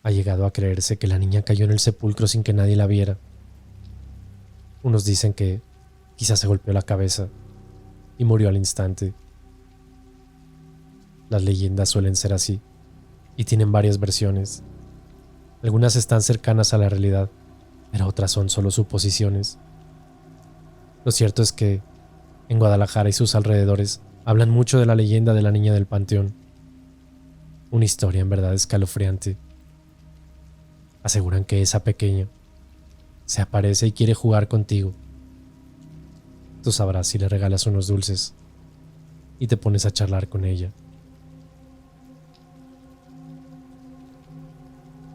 Ha llegado a creerse que la niña cayó en el sepulcro sin que nadie la viera. Unos dicen que quizás se golpeó la cabeza y murió al instante. Las leyendas suelen ser así y tienen varias versiones. Algunas están cercanas a la realidad, pero otras son solo suposiciones. Lo cierto es que en Guadalajara y sus alrededores hablan mucho de la leyenda de la niña del panteón. Una historia en verdad escalofriante. Aseguran que esa pequeña se aparece y quiere jugar contigo. Tú sabrás si le regalas unos dulces y te pones a charlar con ella.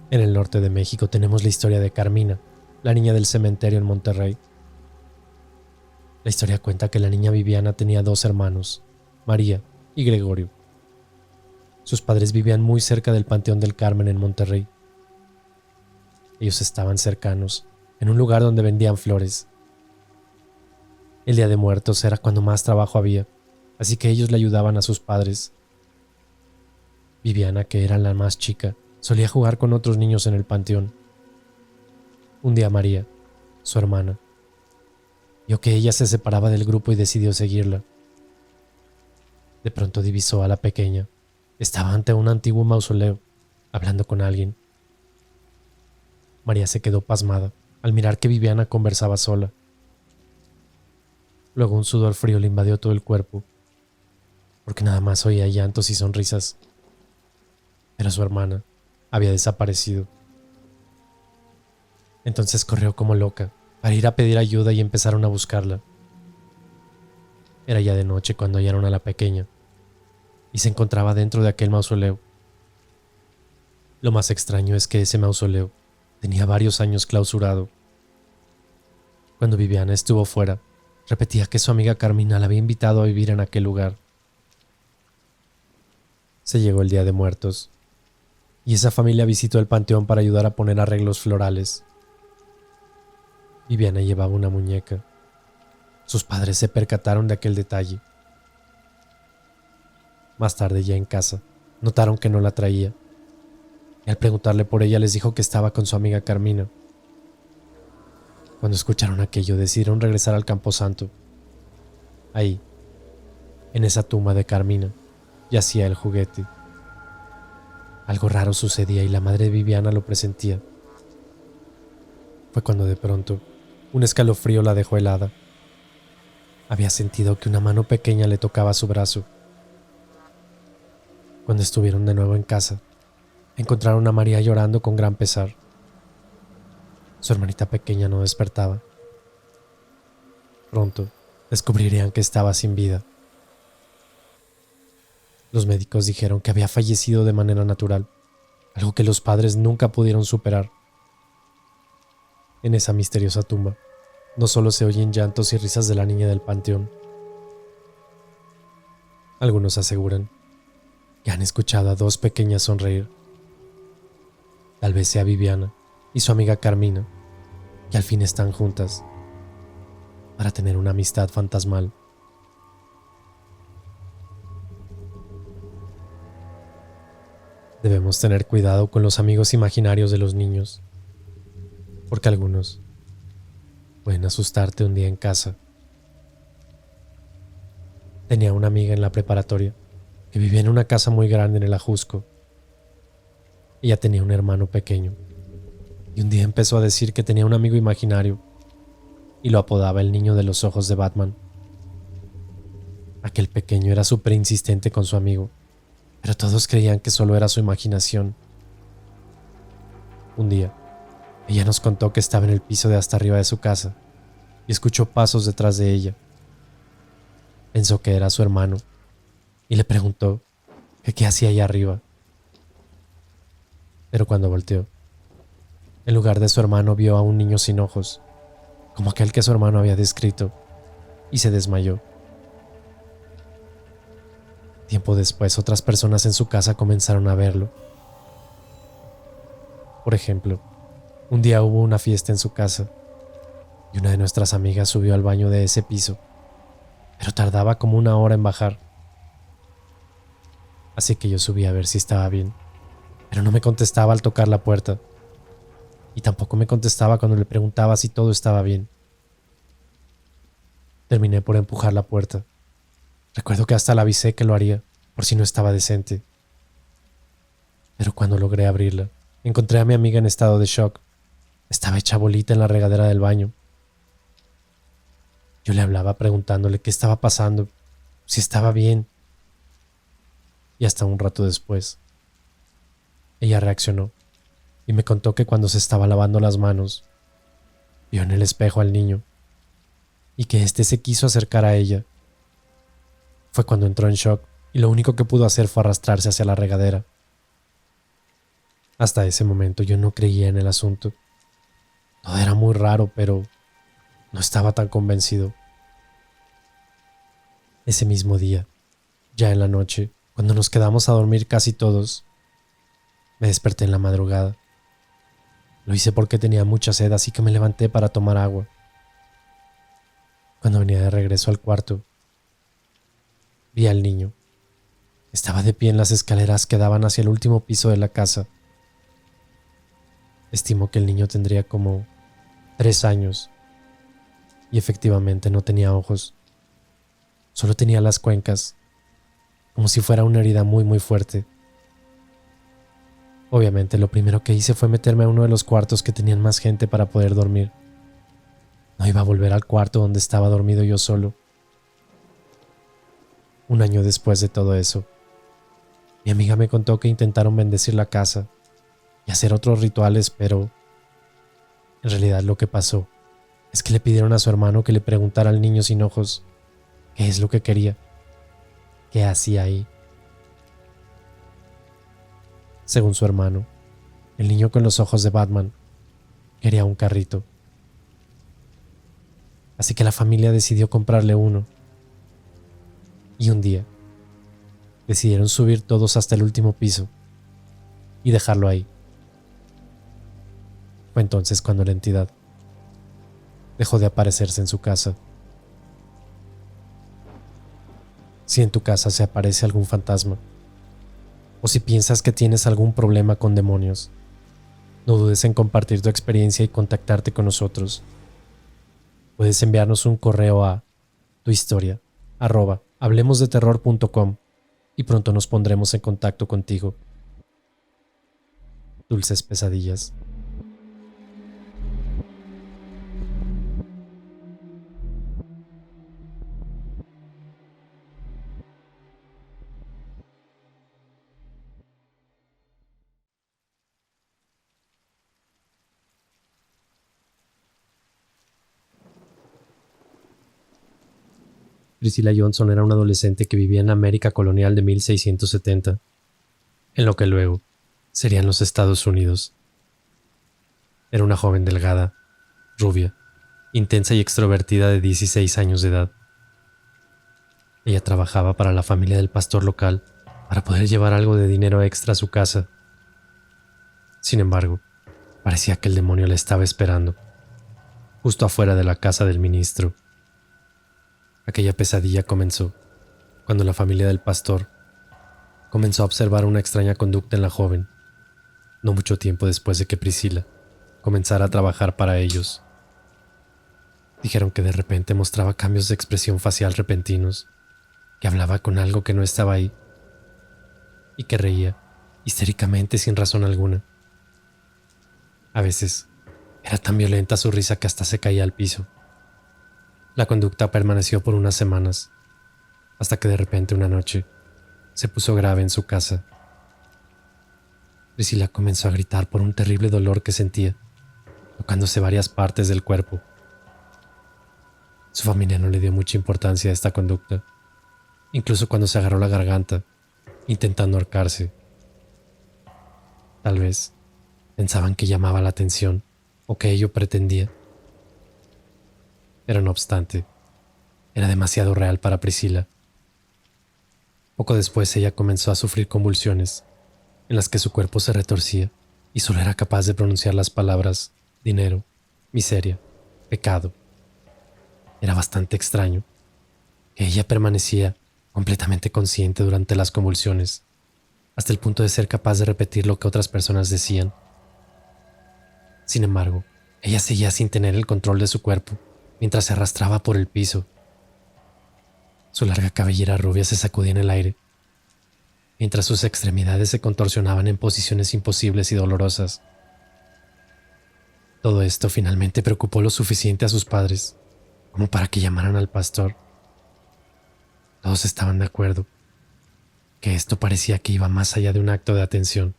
En el norte de México tenemos la historia de Carmina, la niña del cementerio en Monterrey. La historia cuenta que la niña Viviana tenía 2 hermanos, María y Gregorio. Sus padres vivían muy cerca del Panteón del Carmen en Monterrey. Ellos estaban cercanos, en un lugar donde vendían flores. El Día de Muertos era cuando más trabajo había, así que ellos le ayudaban a sus padres. Viviana, que era la más chica, solía jugar con otros niños en el panteón. Un día María, su hermana, vio que ella se separaba del grupo y decidió seguirla. De pronto divisó a la pequeña. Estaba ante un antiguo mausoleo, hablando con alguien. María se quedó pasmada al mirar que Viviana conversaba sola. Luego un sudor frío le invadió todo el cuerpo, porque nada más oía llantos y sonrisas. Pero su hermana había desaparecido. Entonces corrió como loca para ir a pedir ayuda y empezaron a buscarla. Era ya de noche cuando hallaron a la pequeña y se encontraba dentro de aquel mausoleo. Lo más extraño es que ese mausoleo tenía varios años clausurado. Cuando Viviana estuvo fuera, repetía que su amiga Carmina la había invitado a vivir en aquel lugar. Se llegó el Día de Muertos y esa familia visitó el panteón para ayudar a poner arreglos florales. Viviana llevaba una muñeca. Sus padres se percataron de aquel detalle. Más tarde, ya en casa, notaron que no la traía, y al preguntarle por ella les dijo que estaba con su amiga Carmina. Cuando escucharon aquello, decidieron regresar al camposanto. Ahí, en esa tumba de Carmina, yacía el juguete. Algo raro sucedía y la madre de Viviana lo presentía. Fue cuando de pronto un escalofrío la dejó helada. Había sentido que una mano pequeña le tocaba su brazo. Cuando estuvieron de nuevo en casa, encontraron a María llorando con gran pesar. Su hermanita pequeña no despertaba. Pronto descubrirían que estaba sin vida. Los médicos dijeron que había fallecido de manera natural, algo que los padres nunca pudieron superar. En esa misteriosa tumba, no solo se oyen llantos y risas de la niña del panteón. Algunos aseguran que han escuchado a dos pequeñas sonreír. Tal vez sea Viviana y su amiga Carmina, que al fin están juntas para tener una amistad fantasmal. Debemos tener cuidado con los amigos imaginarios de los niños, porque algunos pueden asustarte un día en casa. Tenía una amiga en la preparatoria que vivía en una casa muy grande en el Ajusco. Ella tenía un hermano pequeño y un día empezó a decir que tenía un amigo imaginario y lo apodaba el niño de los ojos de Batman. Aquel pequeño era súper insistente con su amigo, pero todos creían que solo era su imaginación. Un día, ella nos contó que estaba en el piso de hasta arriba de su casa y escuchó pasos detrás de ella. Pensó que era su hermano y le preguntó que qué hacía allá arriba. Pero cuando volteó, en lugar de su hermano vio a un niño sin ojos, como aquel que su hermano había descrito, y se desmayó. Tiempo después, otras personas en su casa comenzaron a verlo. Por ejemplo, un día hubo una fiesta en su casa y una de nuestras amigas subió al baño de ese piso, pero tardaba como 1 hora en bajar. Así que yo subí a ver si estaba bien, pero no me contestaba al tocar la puerta y tampoco me contestaba cuando le preguntaba si todo estaba bien. Terminé por empujar la puerta. Recuerdo que hasta le avisé que lo haría, por si no estaba decente. Pero cuando logré abrirla, encontré a mi amiga en estado de shock. Estaba hecha bolita en la regadera del baño. Yo le hablaba preguntándole qué estaba pasando, si estaba bien. Y hasta un rato después, ella reaccionó y me contó que cuando se estaba lavando las manos, vio en el espejo al niño y que éste se quiso acercar a ella. Fue cuando entró en shock y lo único que pudo hacer fue arrastrarse hacia la regadera. Hasta ese momento yo no creía en el asunto. Todo era muy raro, pero no estaba tan convencido. Ese mismo día, ya en la noche, cuando nos quedamos a dormir casi todos, me desperté en la madrugada. Lo hice porque tenía mucha sed, así que me levanté para tomar agua. Cuando venía de regreso al cuarto, vi al niño. Estaba de pie en las escaleras que daban hacia el último piso de la casa. Estimo que el niño tendría como 3 años y efectivamente no tenía ojos. Solo tenía las cuencas, como si fuera una herida muy fuerte. Obviamente lo primero que hice fue meterme a uno de los cuartos que tenían más gente para poder dormir. No iba a volver al cuarto donde estaba dormido yo solo. 1 año después de todo eso, mi amiga me contó que intentaron bendecir la casa y hacer otros rituales, pero en realidad lo que pasó es que le pidieron a su hermano que le preguntara al niño sin ojos qué es lo que quería, qué hacía ahí. Según su hermano, el niño con los ojos de Batman quería un carrito. Así que la familia decidió comprarle uno. Y un día, decidieron subir todos hasta el último piso y dejarlo ahí. Fue entonces cuando la entidad dejó de aparecerse en su casa. Si en tu casa se aparece algún fantasma, o si piensas que tienes algún problema con demonios, no dudes en compartir tu experiencia y contactarte con nosotros. Puedes enviarnos un correo a tuhistoria@hablemosdeterror.com y pronto nos pondremos en contacto contigo. Dulces pesadillas. Priscilla Johnson era una adolescente que vivía en la América colonial de 1670, en lo que luego serían los Estados Unidos. Era una joven delgada, rubia, intensa y extrovertida de 16 años de edad. Ella trabajaba para la familia del pastor local para poder llevar algo de dinero extra a su casa. Sin embargo, parecía que el demonio la estaba esperando, justo afuera de la casa del ministro. Aquella pesadilla comenzó cuando la familia del pastor comenzó a observar una extraña conducta en la joven, no mucho tiempo después de que Priscilla comenzara a trabajar para ellos. Dijeron que de repente mostraba cambios de expresión facial repentinos, que hablaba con algo que no estaba ahí y que reía histéricamente sin razón alguna. A veces era tan violenta su risa que hasta se caía al piso. La conducta permaneció por unas semanas, hasta que de repente una noche se puso grave en su casa. Priscilla comenzó a gritar por un terrible dolor que sentía, tocándose varias partes del cuerpo. Su familia no le dio mucha importancia a esta conducta, incluso cuando se agarró la garganta, intentando ahorcarse. Tal vez pensaban que llamaba la atención o que ello pretendía. Pero no obstante, era demasiado real para Priscilla. Poco después ella comenzó a sufrir convulsiones, en las que su cuerpo se retorcía y solo era capaz de pronunciar las palabras dinero, miseria, pecado. Era bastante extraño que ella permanecía completamente consciente durante las convulsiones, hasta el punto de ser capaz de repetir lo que otras personas decían. Sin embargo, ella seguía sin tener el control de su cuerpo mientras se arrastraba por el piso. Su larga cabellera rubia se sacudía en el aire, mientras sus extremidades se contorsionaban en posiciones imposibles y dolorosas. Todo esto finalmente preocupó lo suficiente a sus padres como para que llamaran al pastor. Todos estaban de acuerdo que esto parecía que iba más allá de un acto de atención.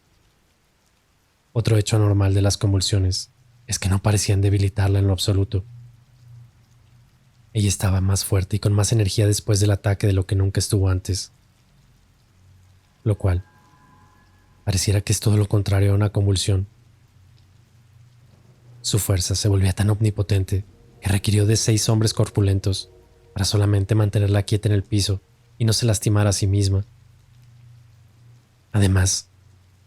Otro hecho anormal de las convulsiones es que no parecían debilitarla en lo absoluto. Ella estaba más fuerte y con más energía después del ataque de lo que nunca estuvo antes, lo cual pareciera que es todo lo contrario a una convulsión. Su fuerza se volvía tan omnipotente que requirió de 6 hombres corpulentos para solamente mantenerla quieta en el piso y no se lastimara a sí misma. Además,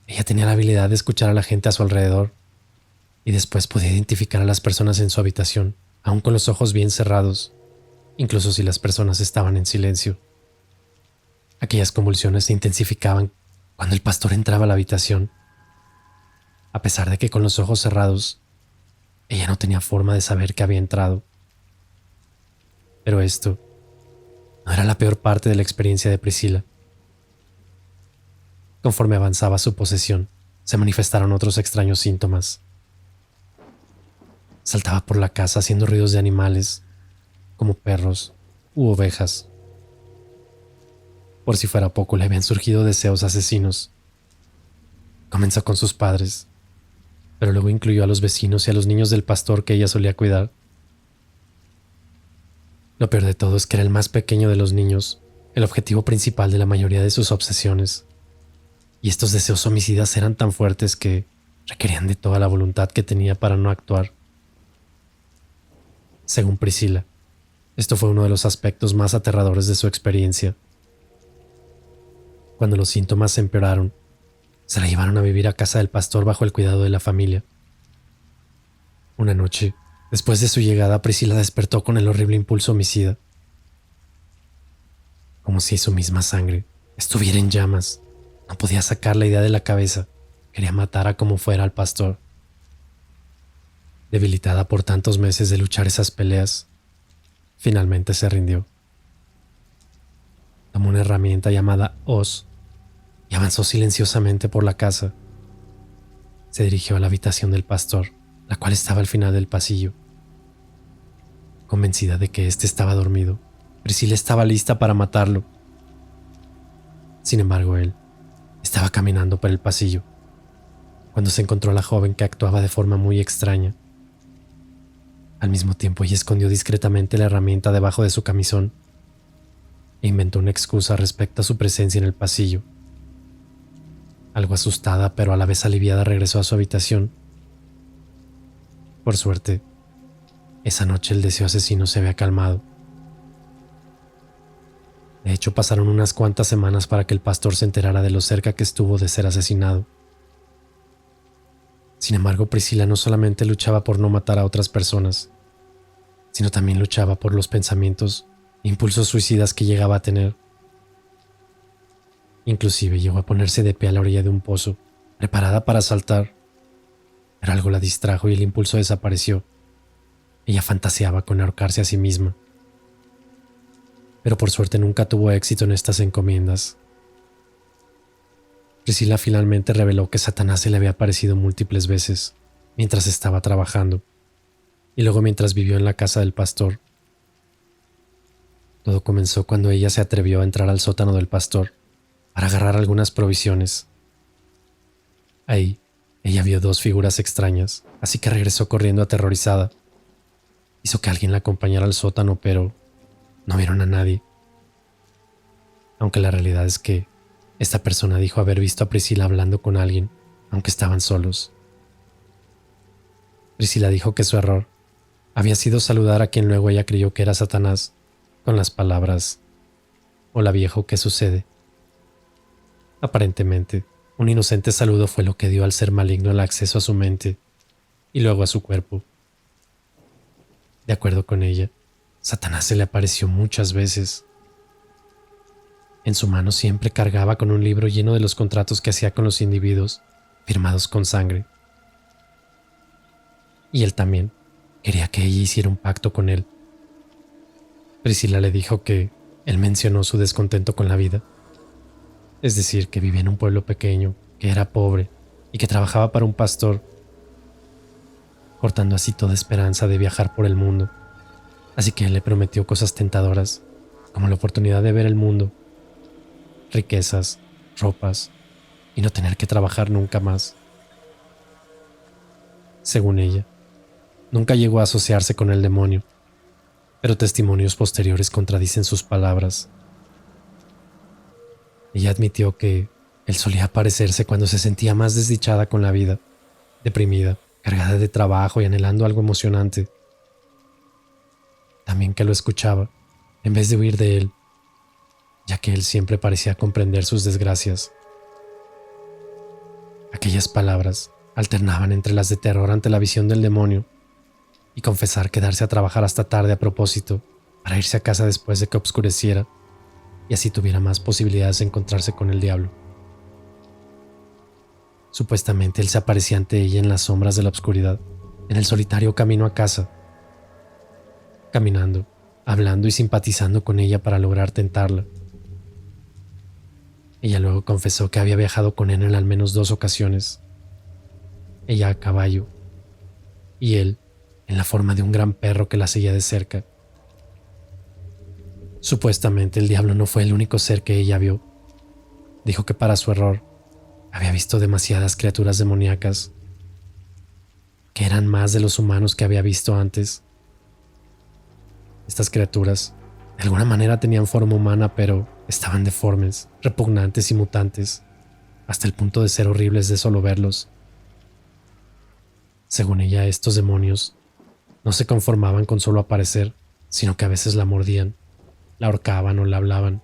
ella tenía la habilidad de escuchar a la gente a su alrededor y después podía identificar a las personas en su habitación, aún con los ojos bien cerrados, incluso si las personas estaban en silencio. Aquellas convulsiones se intensificaban cuando el pastor entraba a la habitación. A pesar de que con los ojos cerrados, ella no tenía forma de saber que había entrado. Pero esto no era la peor parte de la experiencia de Priscilla. Conforme avanzaba su posesión, se manifestaron otros extraños síntomas. Saltaba por la casa haciendo ruidos de animales, como perros u ovejas. Por si fuera poco, le habían surgido deseos asesinos. Comenzó con sus padres, pero luego incluyó a los vecinos y a los niños del pastor que ella solía cuidar. Lo peor de todo es que era el más pequeño de los niños, el objetivo principal de la mayoría de sus obsesiones. Y estos deseos homicidas eran tan fuertes que requerían de toda la voluntad que tenía para no actuar. Según Priscilla, esto fue uno de los aspectos más aterradores de su experiencia. Cuando los síntomas empeoraron, se la llevaron a vivir a casa del pastor bajo el cuidado de la familia. Una noche, después de su llegada, Priscila despertó con el horrible impulso homicida, como si su misma sangre estuviera en llamas. No podía sacar la idea de la cabeza. Quería matar a como fuera al pastor. Debilitada por tantos meses de luchar esas peleas, finalmente se rindió. Tomó una herramienta llamada hoz y avanzó silenciosamente por la casa. Se dirigió a la habitación del pastor, la cual estaba al final del pasillo. Convencida de que éste estaba dormido, Priscila estaba lista para matarlo. Sin embargo, él estaba caminando por el pasillo cuando se encontró a la joven, que actuaba de forma muy extraña. Al mismo tiempo, ella escondió discretamente la herramienta debajo de su camisón e inventó una excusa respecto a su presencia en el pasillo. Algo asustada, pero a la vez aliviada, regresó a su habitación. Por suerte, esa noche el deseo asesino se había calmado. De hecho, pasaron unas cuantas semanas para que el pastor se enterara de lo cerca que estuvo de ser asesinado. Sin embargo, Priscila no solamente luchaba por no matar a otras personas, sino también luchaba por los pensamientos e impulsos suicidas que llegaba a tener. Inclusive llegó a ponerse de pie a la orilla de un pozo, preparada para saltar, pero algo la distrajo y el impulso desapareció. Ella fantaseaba con ahorcarse a sí misma, pero por suerte nunca tuvo éxito en estas encomiendas. Priscila finalmente reveló que Satanás se le había aparecido múltiples veces mientras estaba trabajando y luego mientras vivió en la casa del pastor. Todo comenzó cuando ella se atrevió a entrar al sótano del pastor para agarrar algunas provisiones. Ahí, ella vio dos figuras extrañas, así que regresó corriendo aterrorizada. Hizo que alguien la acompañara al sótano, pero no vieron a nadie. Aunque la realidad es que esta persona dijo haber visto a Priscila hablando con alguien, aunque estaban solos. Priscila dijo que su error había sido saludar a quien luego ella creyó que era Satanás, con las palabras: «Hola viejo, ¿qué sucede?». Aparentemente, un inocente saludo fue lo que dio al ser maligno el acceso a su mente y luego a su cuerpo. De acuerdo con ella, Satanás se le apareció muchas veces. En su mano siempre cargaba con un libro lleno de los contratos que hacía con los individuos, firmados con sangre. Y él también quería que ella hiciera un pacto con él. Priscila le dijo que él mencionó su descontento con la vida, es decir, que vivía en un pueblo pequeño, que era pobre y que trabajaba para un pastor, cortando así toda esperanza de viajar por el mundo. Así que él le prometió cosas tentadoras, como la oportunidad de ver el mundo, riquezas, ropas y no tener que trabajar nunca más. Según ella, nunca llegó a asociarse con el demonio, pero testimonios posteriores contradicen sus palabras. Ella admitió que él solía aparecerse cuando se sentía más desdichada con la vida, deprimida, cargada de trabajo y anhelando algo emocionante. También que lo escuchaba, en vez de huir de él, ya que él siempre parecía comprender sus desgracias. Aquellas palabras alternaban entre las de terror ante la visión del demonio y confesar quedarse a trabajar hasta tarde a propósito para irse a casa después de que oscureciera y así tuviera más posibilidades de encontrarse con el diablo. Supuestamente él se aparecía ante ella en las sombras de la oscuridad, en el solitario camino a casa, caminando, hablando y simpatizando con ella para lograr tentarla. Ella luego confesó que había viajado con él en al menos 2 ocasiones, ella a caballo y él en la forma de un gran perro que la seguía de cerca. Supuestamente el diablo no fue el único ser que ella vio. Dijo que para su error había visto demasiadas criaturas demoníacas, que eran más de los humanos que había visto antes. Estas criaturas de alguna manera tenían forma humana, pero estaban deformes, repugnantes y mutantes, hasta el punto de ser horribles de solo verlos. Según ella, estos demonios no se conformaban con solo aparecer, sino que a veces la mordían, la ahorcaban o la hablaban,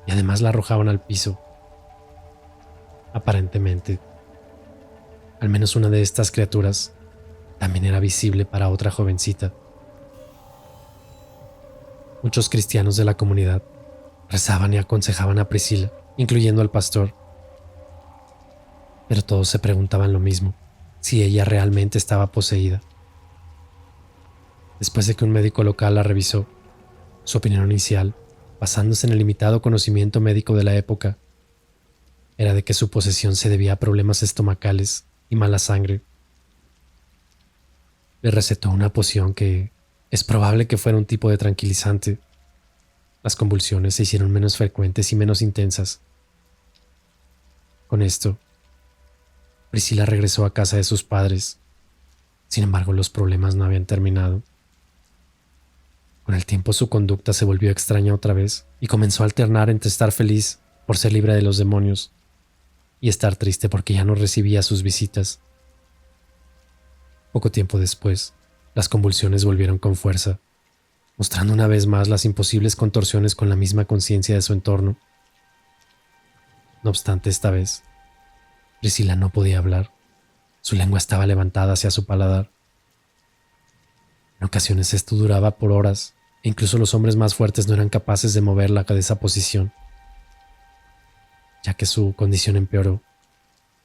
y además la arrojaban al piso, Aparentemente, al menos una de estas criaturas también era visible para otra jovencita. Muchos cristianos de la comunidad rezaban y aconsejaban a Priscila, incluyendo al pastor. Pero todos se preguntaban lo mismo, si ella realmente estaba poseída. Después de que un médico local la revisó, su opinión inicial, basándose en el limitado conocimiento médico de la época, era de que su posesión se debía a problemas estomacales y mala sangre. Le recetó una poción que es probable que fuera un tipo de tranquilizante. Las convulsiones se hicieron menos frecuentes y menos intensas. Con esto, Priscila regresó a casa de sus padres. Sin embargo, los problemas no habían terminado. Con el tiempo su conducta se volvió extraña otra vez y comenzó a alternar entre estar feliz por ser libre de los demonios y estar triste porque ya no recibía sus visitas. Poco tiempo después, las convulsiones volvieron con fuerza, mostrando una vez más las imposibles contorsiones con la misma conciencia de su entorno. No obstante, esta vez, Priscila no podía hablar. Su lengua estaba levantada hacia su paladar. En ocasiones esto duraba por horas, e incluso los hombres más fuertes no eran capaces de moverla de esa posición. Ya que su condición empeoró,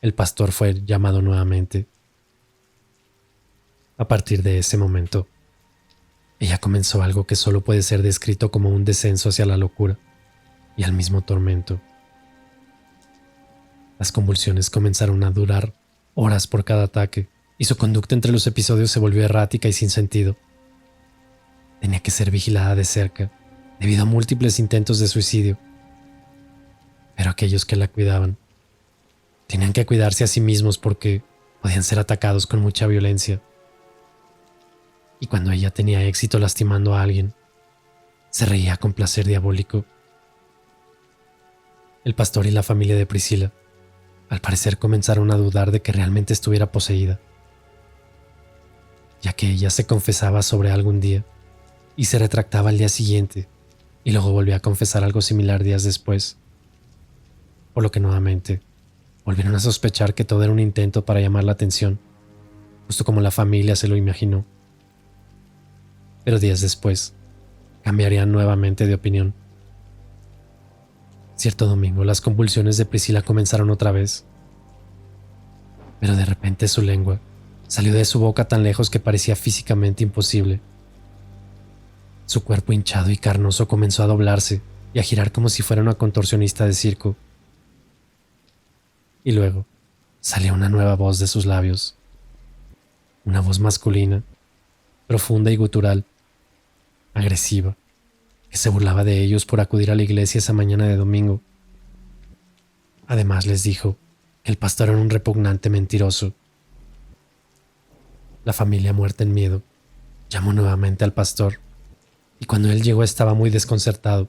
el pastor fue llamado nuevamente. A partir de ese momento, ella comenzó algo que solo puede ser descrito como un descenso hacia la locura y al mismo tormento. Las convulsiones comenzaron a durar horas por cada ataque, y su conducta entre los episodios se volvió errática y sin sentido. Tenía que ser vigilada de cerca, debido a múltiples intentos de suicidio. Pero aquellos que la cuidaban tenían que cuidarse a sí mismos porque podían ser atacados con mucha violencia. Y cuando ella tenía éxito lastimando a alguien, se reía con placer diabólico. El pastor y la familia de Priscila, al parecer, comenzaron a dudar de que realmente estuviera poseída, ya que ella se confesaba sobre algo un día y se retractaba al día siguiente, y luego volvía a confesar algo similar días después, por lo que nuevamente volvieron a sospechar que todo era un intento para llamar la atención, justo como la familia se lo imaginó. Pero días después, cambiarían nuevamente de opinión. Cierto domingo, las convulsiones de Priscila comenzaron otra vez, pero de repente su lengua salió de su boca tan lejos que parecía físicamente imposible. Su cuerpo hinchado y carnoso comenzó a doblarse y a girar como si fuera una contorsionista de circo. Y luego salió una nueva voz de sus labios, una voz masculina, profunda y gutural, agresiva, que se burlaba de ellos por acudir a la iglesia esa mañana de domingo. Además les dijo que el pastor era un repugnante mentiroso. La familia, muerta en miedo, llamó nuevamente al pastor, y cuando él llegó estaba muy desconcertado.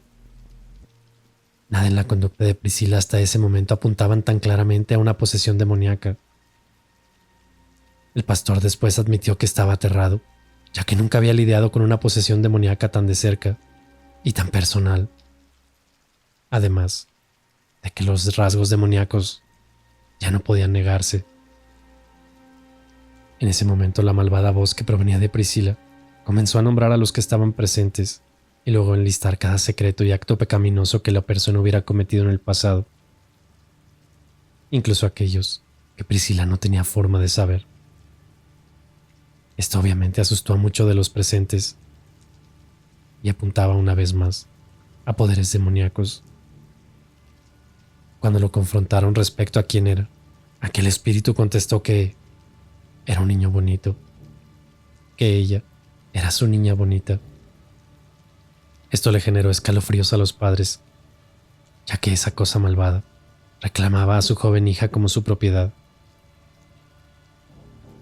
Nada en la conducta de Priscila hasta ese momento apuntaban tan claramente a una posesión demoníaca. El pastor después admitió que estaba aterrado, ya que nunca había lidiado con una posesión demoníaca tan de cerca y tan personal. Además de que los rasgos demoníacos ya no podían negarse. En ese momento la malvada voz que provenía de Priscila comenzó a nombrar a los que estaban presentes y luego enlistar cada secreto y acto pecaminoso que la persona hubiera cometido en el pasado, incluso aquellos que Priscila no tenía forma de saber. Esto obviamente asustó a muchos de los presentes y apuntaba una vez más a poderes demoníacos. Cuando lo confrontaron respecto a quién era, aquel espíritu contestó que era un niño bonito, que ella era su niña bonita. Esto le generó escalofríos a los padres, ya que esa cosa malvada reclamaba a su joven hija como su propiedad.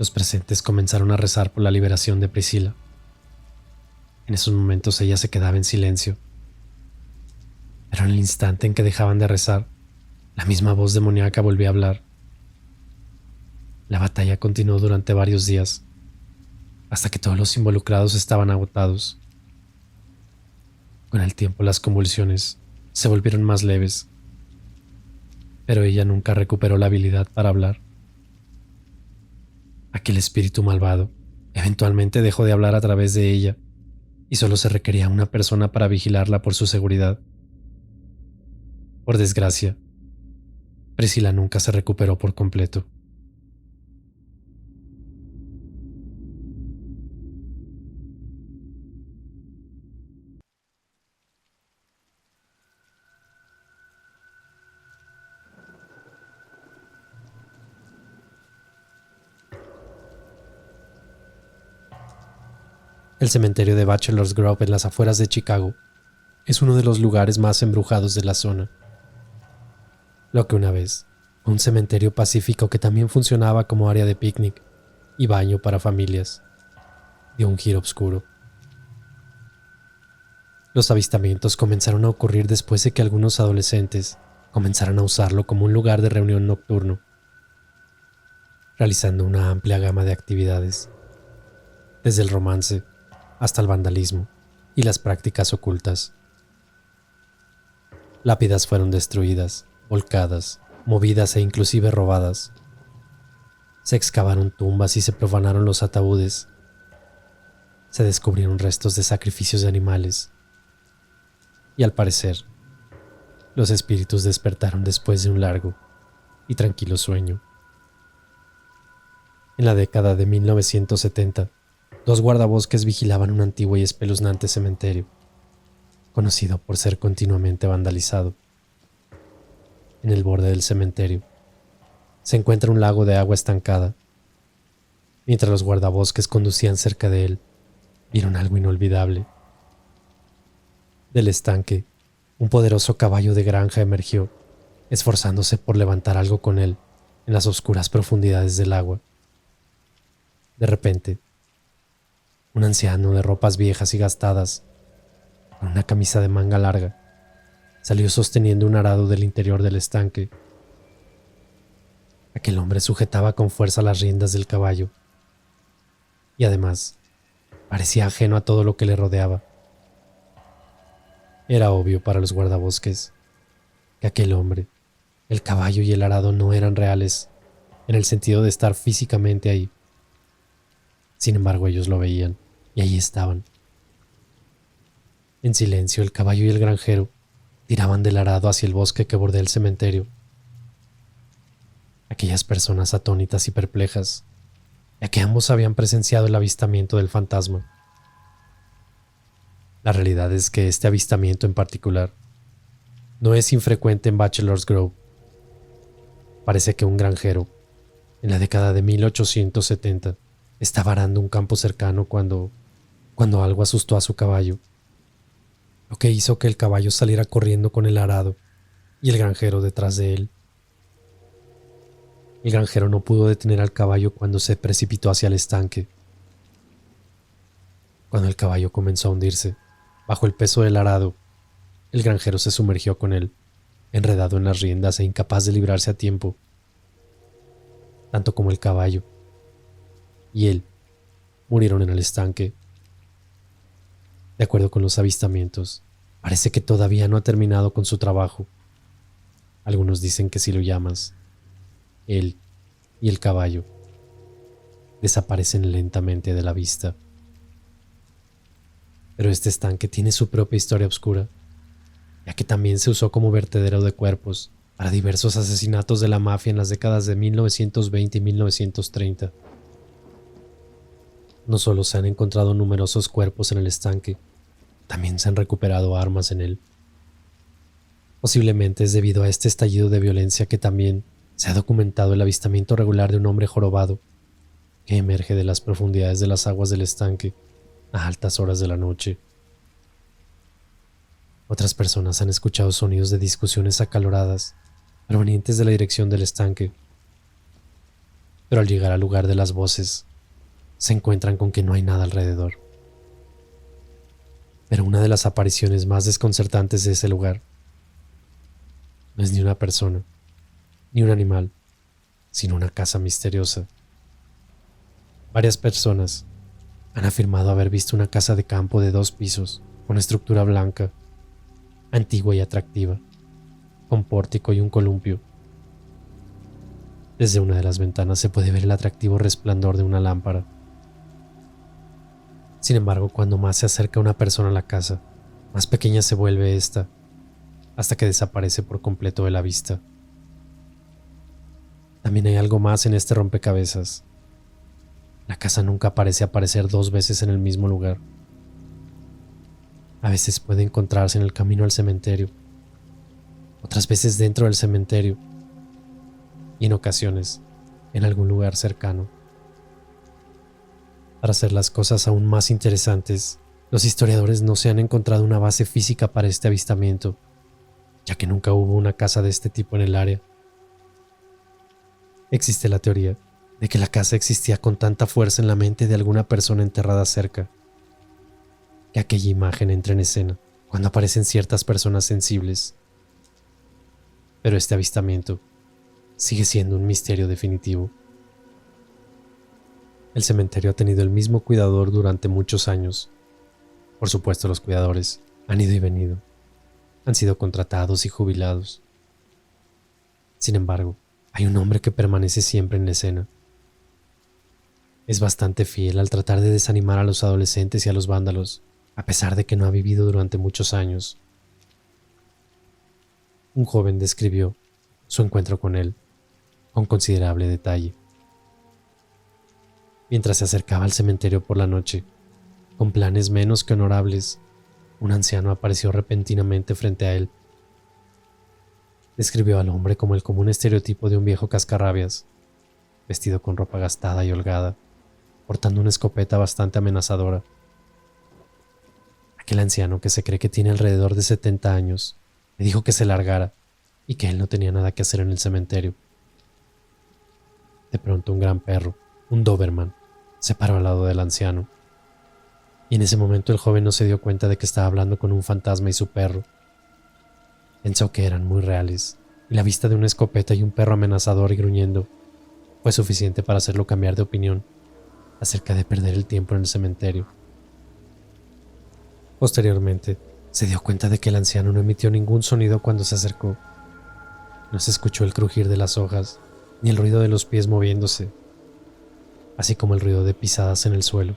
Los presentes comenzaron a rezar por la liberación de Priscila. En esos momentos ella se quedaba en silencio, pero en el instante en que dejaban de rezar, la misma voz demoníaca volvió a hablar. La batalla continuó durante varios días, hasta que todos los involucrados estaban agotados. Con el tiempo las convulsiones se volvieron más leves, pero ella nunca recuperó la habilidad para hablar. Aquel espíritu malvado eventualmente dejó de hablar a través de ella y solo se requería una persona para vigilarla por su seguridad. Por desgracia, Priscilla nunca se recuperó por completo. El cementerio de Bachelor's Grove en las afueras de Chicago es uno de los lugares más embrujados de la zona. Lo que una vez fue un cementerio pacífico que también funcionaba como área de picnic y baño para familias, dio un giro oscuro. Los avistamientos comenzaron a ocurrir después de que algunos adolescentes comenzaran a usarlo como un lugar de reunión nocturno, realizando una amplia gama de actividades, desde el romance hasta el vandalismo y las prácticas ocultas. Lápidas fueron destruidas, volcadas, movidas e inclusive robadas. Se excavaron tumbas y se profanaron los ataúdes. Se descubrieron restos de sacrificios de animales. Y al parecer, los espíritus despertaron después de un largo y tranquilo sueño. En la década de 1970, 2 guardabosques vigilaban un antiguo y espeluznante cementerio, conocido por ser continuamente vandalizado. En el borde del cementerio se encuentra un lago de agua estancada. Mientras los guardabosques conducían cerca de él, vieron algo inolvidable. Del estanque, un poderoso caballo de granja emergió, esforzándose por levantar algo con él en las oscuras profundidades del agua. De repente, un anciano de ropas viejas y gastadas, con una camisa de manga larga, salió sosteniendo un arado del interior del estanque. Aquel hombre sujetaba con fuerza las riendas del caballo, y además parecía ajeno a todo lo que le rodeaba. Era obvio para los guardabosques que aquel hombre, el caballo y el arado no eran reales, en el sentido de estar físicamente ahí. Sin embargo, ellos lo veían, y ahí estaban. En silencio, el caballo y el granjero tiraban del arado hacia el bosque que bordea el cementerio. Aquellas personas atónitas y perplejas, ya que ambos habían presenciado el avistamiento del fantasma. La realidad es que este avistamiento en particular no es infrecuente en Bachelor's Grove. Parece que un granjero, en la década de 1870, estaba arando un campo cercano cuando algo asustó a su caballo, lo que hizo que el caballo saliera corriendo con el arado y el granjero detrás de él. El granjero no pudo detener al caballo cuando se precipitó hacia el estanque. Cuando el caballo comenzó a hundirse, bajo el peso del arado, el granjero se sumergió con él, enredado en las riendas e incapaz de librarse a tiempo. Tanto como el caballo y él murieron en el estanque. De acuerdo con los avistamientos, parece que todavía no ha terminado con su trabajo. Algunos dicen que si lo llamas, él y el caballo desaparecen lentamente de la vista. Pero este estanque tiene su propia historia oscura, ya que también se usó como vertedero de cuerpos para diversos asesinatos de la mafia en las décadas de 1920 y 1930. No solo se han encontrado numerosos cuerpos en el estanque, también se han recuperado armas en él. Posiblemente es debido a este estallido de violencia que también se ha documentado el avistamiento regular de un hombre jorobado que emerge de las profundidades de las aguas del estanque a altas horas de la noche. Otras personas han escuchado sonidos de discusiones acaloradas provenientes de la dirección del estanque, pero al llegar al lugar de las voces, se encuentran con que no hay nada alrededor. Pero una de las apariciones más desconcertantes de ese lugar no es ni una persona, ni un animal, sino una casa misteriosa. Varias personas han afirmado haber visto una casa de campo de 2 pisos, con estructura blanca, antigua y atractiva, con pórtico y un columpio, Desde una de las ventanas se puede ver el atractivo resplandor de una lámpara. Sin embargo, cuando más se acerca una persona a la casa, más pequeña se vuelve esta, hasta que desaparece por completo de la vista. También hay algo más en este rompecabezas. La casa nunca parece aparecer 2 veces en el mismo lugar. A veces puede encontrarse en el camino al cementerio, otras veces dentro del cementerio y en ocasiones en algún lugar cercano. Para hacer las cosas aún más interesantes, los historiadores no se han encontrado una base física para este avistamiento, ya que nunca hubo una casa de este tipo en el área. Existe la teoría de que la casa existía con tanta fuerza en la mente de alguna persona enterrada cerca, que aquella imagen entra en escena cuando aparecen ciertas personas sensibles. Pero este avistamiento sigue siendo un misterio definitivo. El cementerio ha tenido el mismo cuidador durante muchos años. Por supuesto, los cuidadores han ido y venido, han sido contratados y jubilados. Sin embargo, hay un hombre que permanece siempre en la escena. Es bastante fiel al tratar de desanimar a los adolescentes y a los vándalos, a pesar de que no ha vivido durante muchos años. Un joven describió su encuentro con él con considerable detalle. Mientras se acercaba al cementerio por la noche, con planes menos que honorables, un anciano apareció repentinamente frente a él. Describió al hombre como el común estereotipo de un viejo cascarrabias, vestido con ropa gastada y holgada, portando una escopeta bastante amenazadora. Aquel anciano, que se cree que tiene alrededor de 70 años, le dijo que se largara y que él no tenía nada que hacer en el cementerio. De pronto un gran perro, un Doberman, se paró al lado del anciano, y en ese momento el joven no se dio cuenta de que estaba hablando con un fantasma y su perro. Pensó que eran muy reales, y la vista de una escopeta y un perro amenazador y gruñendo fue suficiente para hacerlo cambiar de opinión acerca de perder el tiempo en el cementerio. Posteriormente, se dio cuenta de que el anciano no emitió ningún sonido cuando se acercó. No se escuchó el crujir de las hojas, ni el ruido de los pies moviéndose, así como el ruido de pisadas en el suelo.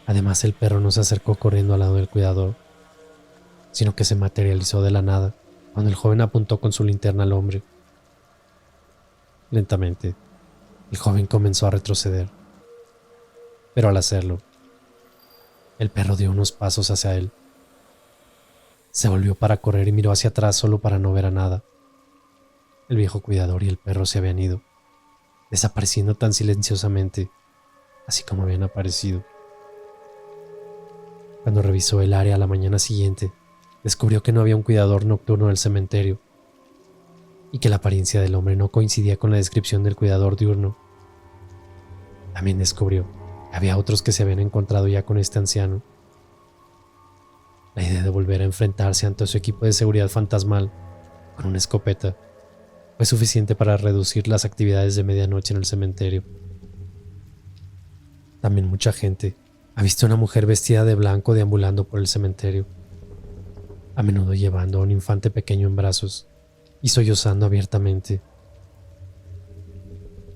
Además, el perro no se acercó corriendo al lado del cuidador, sino que se materializó de la nada cuando el joven apuntó con su linterna al hombre. Lentamente, el joven comenzó a retroceder, pero al hacerlo, el perro dio unos pasos hacia él. Se volvió para correr y miró hacia atrás solo para no ver a nada. El viejo cuidador y el perro se habían ido, desapareciendo tan silenciosamente, así como habían aparecido. Cuando revisó el área a la mañana siguiente, descubrió que no había un cuidador nocturno del cementerio y que la apariencia del hombre no coincidía con la descripción del cuidador diurno. También descubrió que había otros que se habían encontrado ya con este anciano. La idea de volver a enfrentarse ante su equipo de seguridad fantasmal con una escopeta fue suficiente para reducir las actividades de medianoche en el cementerio. También mucha gente ha visto a una mujer vestida de blanco deambulando por el cementerio, a menudo llevando a un infante pequeño en brazos y sollozando abiertamente.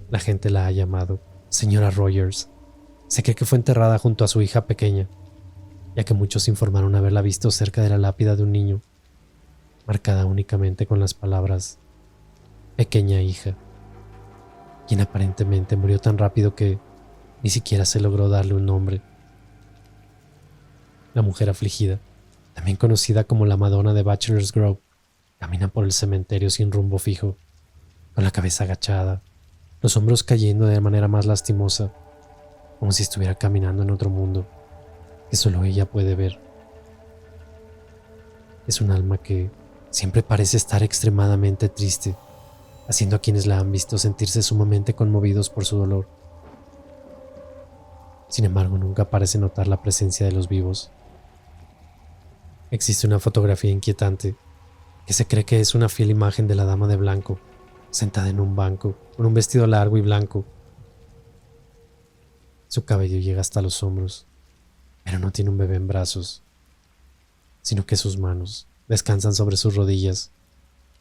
La gente la ha llamado Señora Rogers. Se cree que fue enterrada junto a su hija pequeña, ya que muchos informaron haberla visto cerca de la lápida de un niño, marcada únicamente con las palabras pequeña hija, quien aparentemente murió tan rápido que ni siquiera se logró darle un nombre. La mujer afligida, también conocida como la Madonna de Bachelor's Grove, camina por el cementerio sin rumbo fijo, con la cabeza agachada, los hombros cayendo de manera más lastimosa, como si estuviera caminando en otro mundo que solo ella puede ver. Es un alma que siempre parece estar extremadamente triste, haciendo a quienes la han visto sentirse sumamente conmovidos por su dolor. Sin embargo, nunca parece notar la presencia de los vivos. Existe una fotografía inquietante que se cree que es una fiel imagen de la dama de blanco, sentada en un banco, con un vestido largo y blanco. Su cabello llega hasta los hombros, pero no tiene un bebé en brazos, sino que sus manos descansan sobre sus rodillas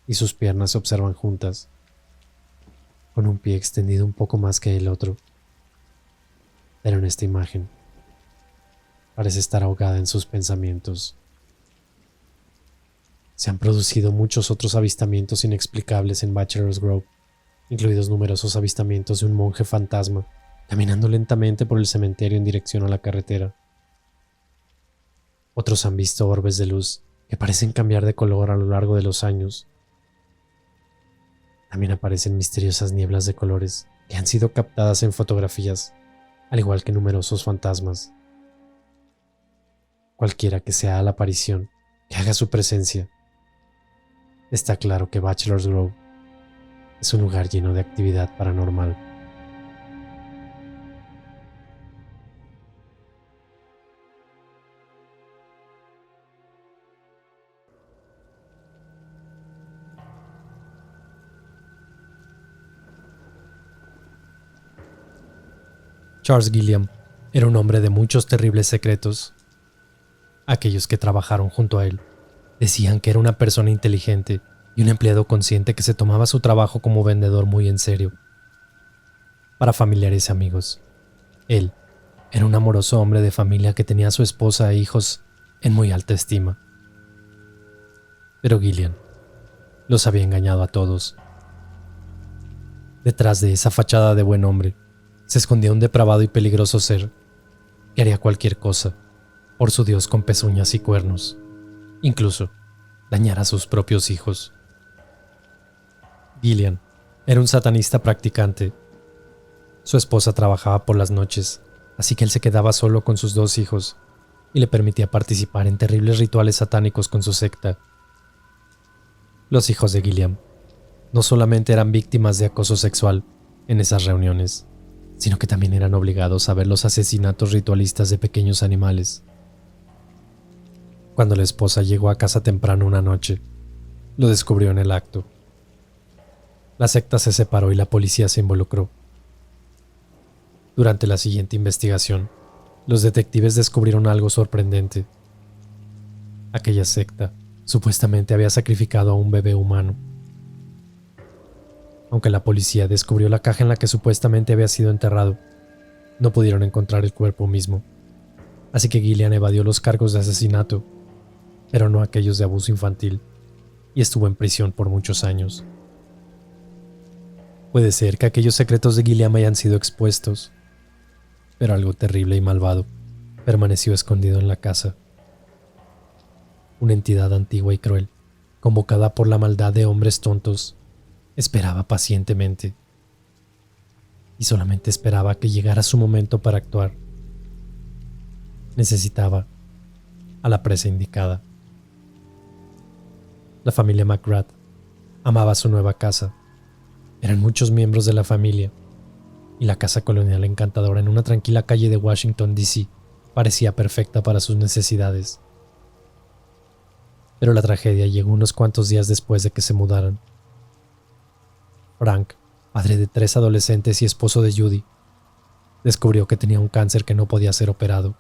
y sus piernas se observan juntas. con un pie extendido un poco más que el otro. Pero en esta imagen parece estar ahogada en sus pensamientos. Se han producido muchos otros avistamientos inexplicables en Bachelor's Grove, incluidos numerosos avistamientos de un monje fantasma caminando lentamente por el cementerio en dirección a la carretera. Otros han visto orbes de luz que parecen cambiar de color a lo largo de los años. También aparecen misteriosas nieblas de colores que han sido captadas en fotografías, al igual que numerosos fantasmas. Cualquiera que sea la aparición que haga su presencia, está claro que Bachelor's Grove es un lugar lleno de actividad paranormal. Charles Gilliam era un hombre de muchos terribles secretos. Aquellos que trabajaron junto a él decían que era una persona inteligente y un empleado consciente que se tomaba su trabajo como vendedor muy en serio. Para familiares y amigos, él era un amoroso hombre de familia que tenía a su esposa e hijos en muy alta estima. Pero Gilliam los había engañado a todos. Detrás de esa fachada de buen hombre se escondía un depravado y peligroso ser que haría cualquier cosa por su Dios con pezuñas y cuernos, incluso dañar a sus propios hijos. Gilliam era un satanista practicante. Su esposa trabajaba por las noches, así que él se quedaba solo con sus 2 hijos y le permitía participar en terribles rituales satánicos con su secta. Los hijos de Gilliam no solamente eran víctimas de acoso sexual en esas reuniones, sino que también eran obligados a ver los asesinatos ritualistas de pequeños animales. Cuando la esposa llegó a casa temprano una noche, lo descubrió en el acto. La secta se separó y la policía se involucró. Durante la siguiente investigación, los detectives descubrieron algo sorprendente. Aquella secta supuestamente había sacrificado a un bebé humano. Aunque la policía descubrió la caja en la que supuestamente había sido enterrado, no pudieron encontrar el cuerpo mismo. Así que Gilliam evadió los cargos de asesinato, pero no aquellos de abuso infantil, y estuvo en prisión por muchos años. Puede ser que aquellos secretos de Gilliam hayan sido expuestos, pero algo terrible y malvado permaneció escondido en la casa. Una entidad antigua y cruel, convocada por la maldad de hombres tontos, esperaba pacientemente, y solamente esperaba que llegara su momento para actuar. Necesitaba a la presa indicada. La familia McGrath amaba su nueva casa. Eran muchos miembros de la familia, y la casa colonial encantadora en una tranquila calle de Washington, D.C. parecía perfecta para sus necesidades. Pero la tragedia llegó unos cuantos días después de que se mudaran. Frank, padre de 3 adolescentes y esposo de Judy, descubrió que tenía un cáncer que no podía ser operado.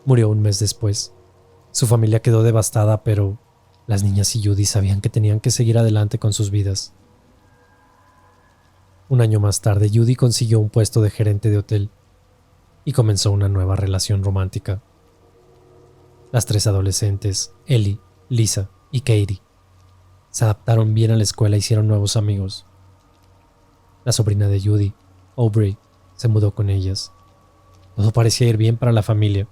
Murió un mes después. Su familia quedó devastada, pero las niñas y Judy sabían que tenían que seguir adelante con sus vidas. Un año más tarde, Judy consiguió un puesto de gerente de hotel y comenzó una nueva relación romántica. Las 3 adolescentes, Ellie, Lisa y Katie, se adaptaron bien a la escuela e hicieron nuevos amigos. La sobrina de Judy, Aubrey, se mudó con ellas. Todo parecía ir bien para la familia,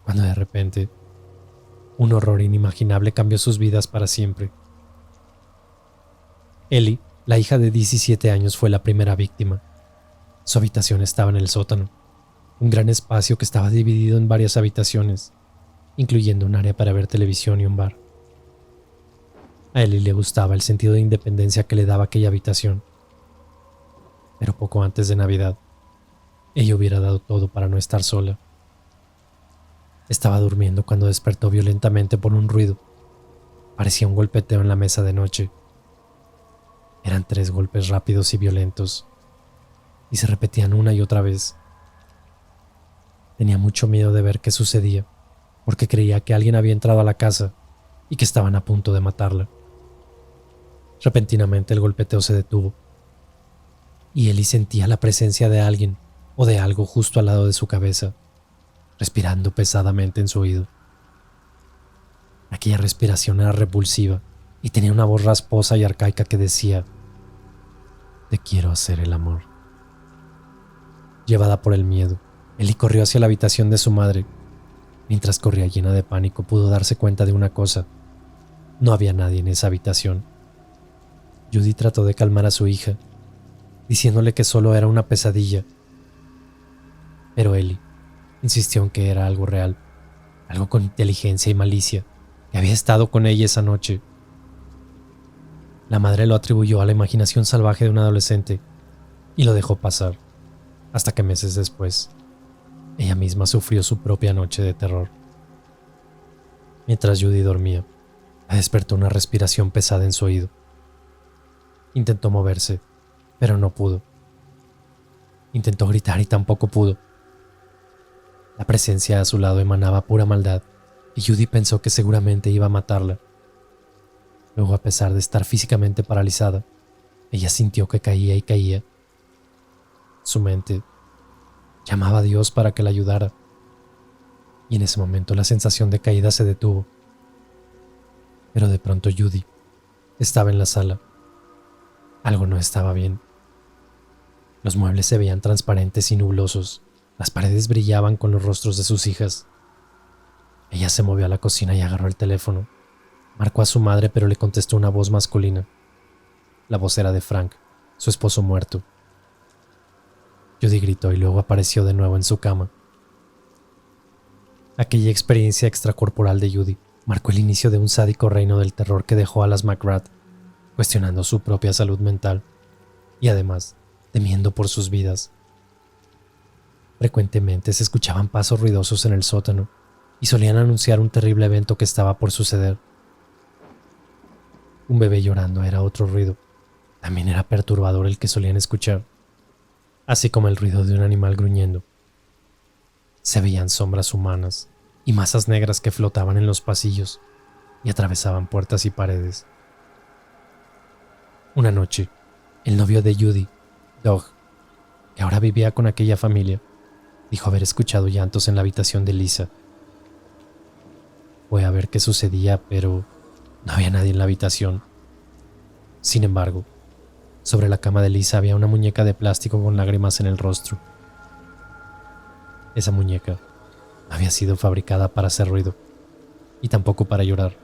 cuando de repente, un horror inimaginable cambió sus vidas para siempre. Ellie, la hija de 17 años, fue la primera víctima. Su habitación estaba en el sótano, un gran espacio que estaba dividido en varias habitaciones, incluyendo un área para ver televisión y un bar. A Ellie le gustaba el sentido de independencia que le daba aquella habitación. Pero poco antes de Navidad, ella hubiera dado todo para no estar sola. Estaba durmiendo cuando despertó violentamente por un ruido. Parecía un golpeteo en la mesa de noche. Eran 3 golpes rápidos y violentos, y se repetían una y otra vez. Tenía mucho miedo de ver qué sucedía, porque creía que alguien había entrado a la casa y que estaban a punto de matarla. Repentinamente el golpeteo se detuvo y Ellie sentía la presencia de alguien o de algo justo al lado de su cabeza, respirando pesadamente en su oído. Aquella respiración era repulsiva y tenía una voz rasposa y arcaica que decía: "Te quiero hacer el amor". Llevada por el miedo, Ellie corrió hacia la habitación de su madre. Mientras corría llena de pánico, pudo darse cuenta de una cosa: no había nadie en esa habitación. Judy trató de calmar a su hija, diciéndole que solo era una pesadilla. Pero Ellie insistió en que era algo real, algo con inteligencia y malicia, que había estado con ella esa noche. La madre lo atribuyó a la imaginación salvaje de un adolescente y lo dejó pasar, hasta que meses después, ella misma sufrió su propia noche de terror. Mientras Judy dormía, la despertó una respiración pesada en su oído. Intentó moverse, pero no pudo. Intentó gritar y tampoco pudo. La presencia a su lado emanaba pura maldad y Judy pensó que seguramente iba a matarla. Luego, a pesar de estar físicamente paralizada, ella sintió que caía y caía. Su mente llamaba a Dios para que la ayudara, y en ese momento la sensación de caída se detuvo. Pero de pronto Judy estaba en la sala. Algo no estaba bien. Los muebles se veían transparentes y nublosos. Las paredes brillaban con los rostros de sus hijas. Ella se movió a la cocina y agarró el teléfono. Marcó a su madre, pero le contestó una voz masculina. La voz era de Frank, su esposo muerto. Judy gritó y luego apareció de nuevo en su cama. Aquella experiencia extracorporal de Judy marcó el inicio de un sádico reino del terror que dejó a las McGrath cuestionando su propia salud mental y además temiendo por sus vidas. Frecuentemente se escuchaban pasos ruidosos en el sótano y solían anunciar un terrible evento que estaba por suceder. Un bebé llorando era otro ruido. También era perturbador el que solían escuchar, así como el ruido de un animal gruñendo. Se veían sombras humanas y masas negras que flotaban en los pasillos y atravesaban puertas y paredes. Una noche, el novio de Judy, Doug, que ahora vivía con aquella familia, dijo haber escuchado llantos en la habitación de Lisa. Fue a ver qué sucedía, pero no había nadie en la habitación. Sin embargo, sobre la cama de Lisa había una muñeca de plástico con lágrimas en el rostro. Esa muñeca no había sido fabricada para hacer ruido, y tampoco para llorar.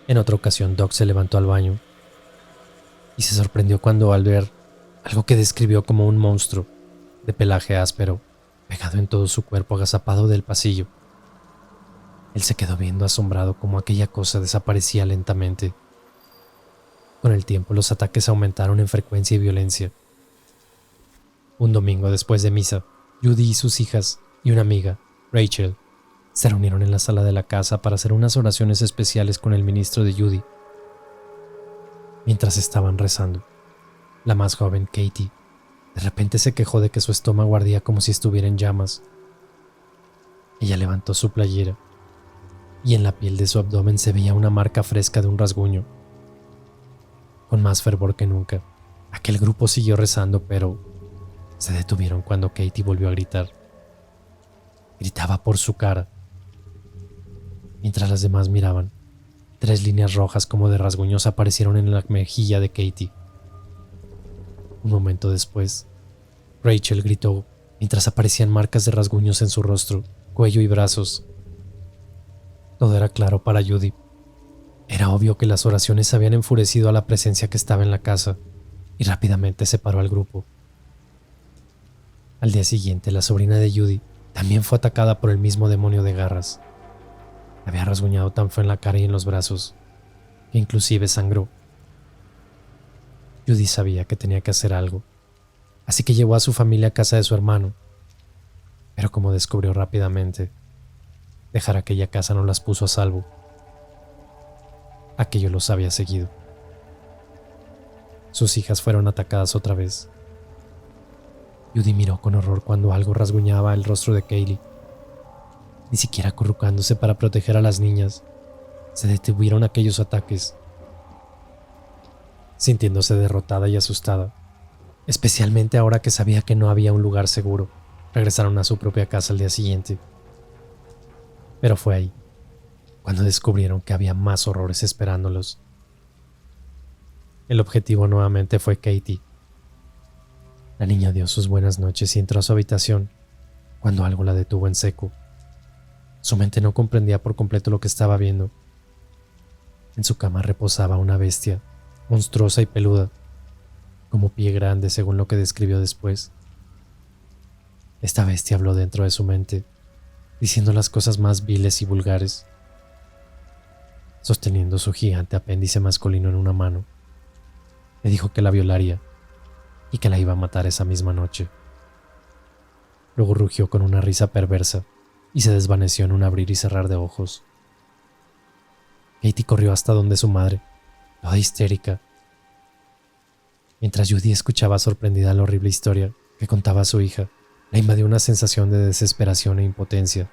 En otra ocasión, Doug se levantó al baño y se sorprendió cuando al ver algo que describió como un monstruo de pelaje áspero, pegado en todo su cuerpo agazapado del pasillo. Él se quedó viendo asombrado cómo aquella cosa desaparecía lentamente. Con el tiempo los ataques aumentaron en frecuencia y violencia. Un domingo después de misa, Judy y sus hijas y una amiga, Rachel, se reunieron en la sala de la casa para hacer unas oraciones especiales con el ministro de Judy. Mientras estaban rezando, la más joven, Katie, de repente se quejó de que su estómago ardía como si estuviera en llamas. Ella levantó su playera y en la piel de su abdomen se veía una marca fresca de un rasguño. Con más fervor que nunca, aquel grupo siguió rezando, pero se detuvieron cuando Katie volvió a gritar. Gritaba por su cara. Mientras las demás miraban, 3 líneas rojas como de rasguños aparecieron en la mejilla de Katie. Un momento después, Rachel gritó mientras aparecían marcas de rasguños en su rostro, cuello y brazos. Todo era claro para Judy. Era obvio que las oraciones habían enfurecido a la presencia que estaba en la casa y rápidamente separó al grupo. Al día siguiente, la sobrina de Judy también fue atacada por el mismo demonio de garras. Había rasguñado tan feo en la cara y en los brazos que inclusive sangró. Judy sabía que tenía que hacer algo, así que llevó a su familia a casa de su hermano. Pero como descubrió rápidamente, dejar aquella casa no las puso a salvo. Aquello los había seguido. Sus hijas fueron atacadas otra vez. Judy miró con horror cuando algo rasguñaba el rostro de Kaylee. Ni siquiera acurrucándose para proteger a las niñas, se detuvieron aquellos ataques. sintiéndose derrotada y asustada, especialmente ahora que sabía que no había un lugar seguro. Regresaron a su propia casa al día siguiente. Pero fue ahí cuando descubrieron que había más horrores esperándolos. El objetivo nuevamente fue Katie. La niña dio sus buenas noches y entró a su habitación cuando algo la detuvo en seco. Su mente no comprendía por completo lo que estaba viendo. En su cama reposaba una bestia, monstruosa y peluda, como pie grande según lo que describió después. Esta bestia habló dentro de su mente, diciendo las cosas más viles y vulgares. Sosteniendo su gigante apéndice masculino en una mano, le dijo que la violaría y que la iba a matar esa misma noche. Luego rugió con una risa perversa y se desvaneció en un abrir y cerrar de ojos. Katie corrió hasta donde su madre, toda histérica, mientras Judy escuchaba sorprendida la horrible historia que contaba su hija. La invadió una sensación de desesperación e impotencia,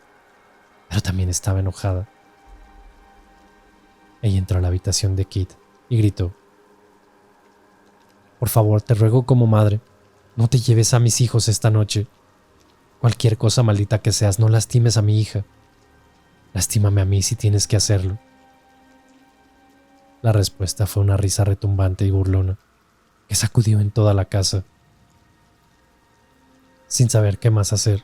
pero también estaba enojada. Ella entró a la habitación de Kit y gritó: «Por favor, te ruego como madre, no te lleves a mis hijos esta noche. Cualquier cosa maldita que seas, no lastimes a mi hija. Lastímame a mí si tienes que hacerlo». La respuesta fue una risa retumbante y burlona que sacudió en toda la casa. Sin saber qué más hacer,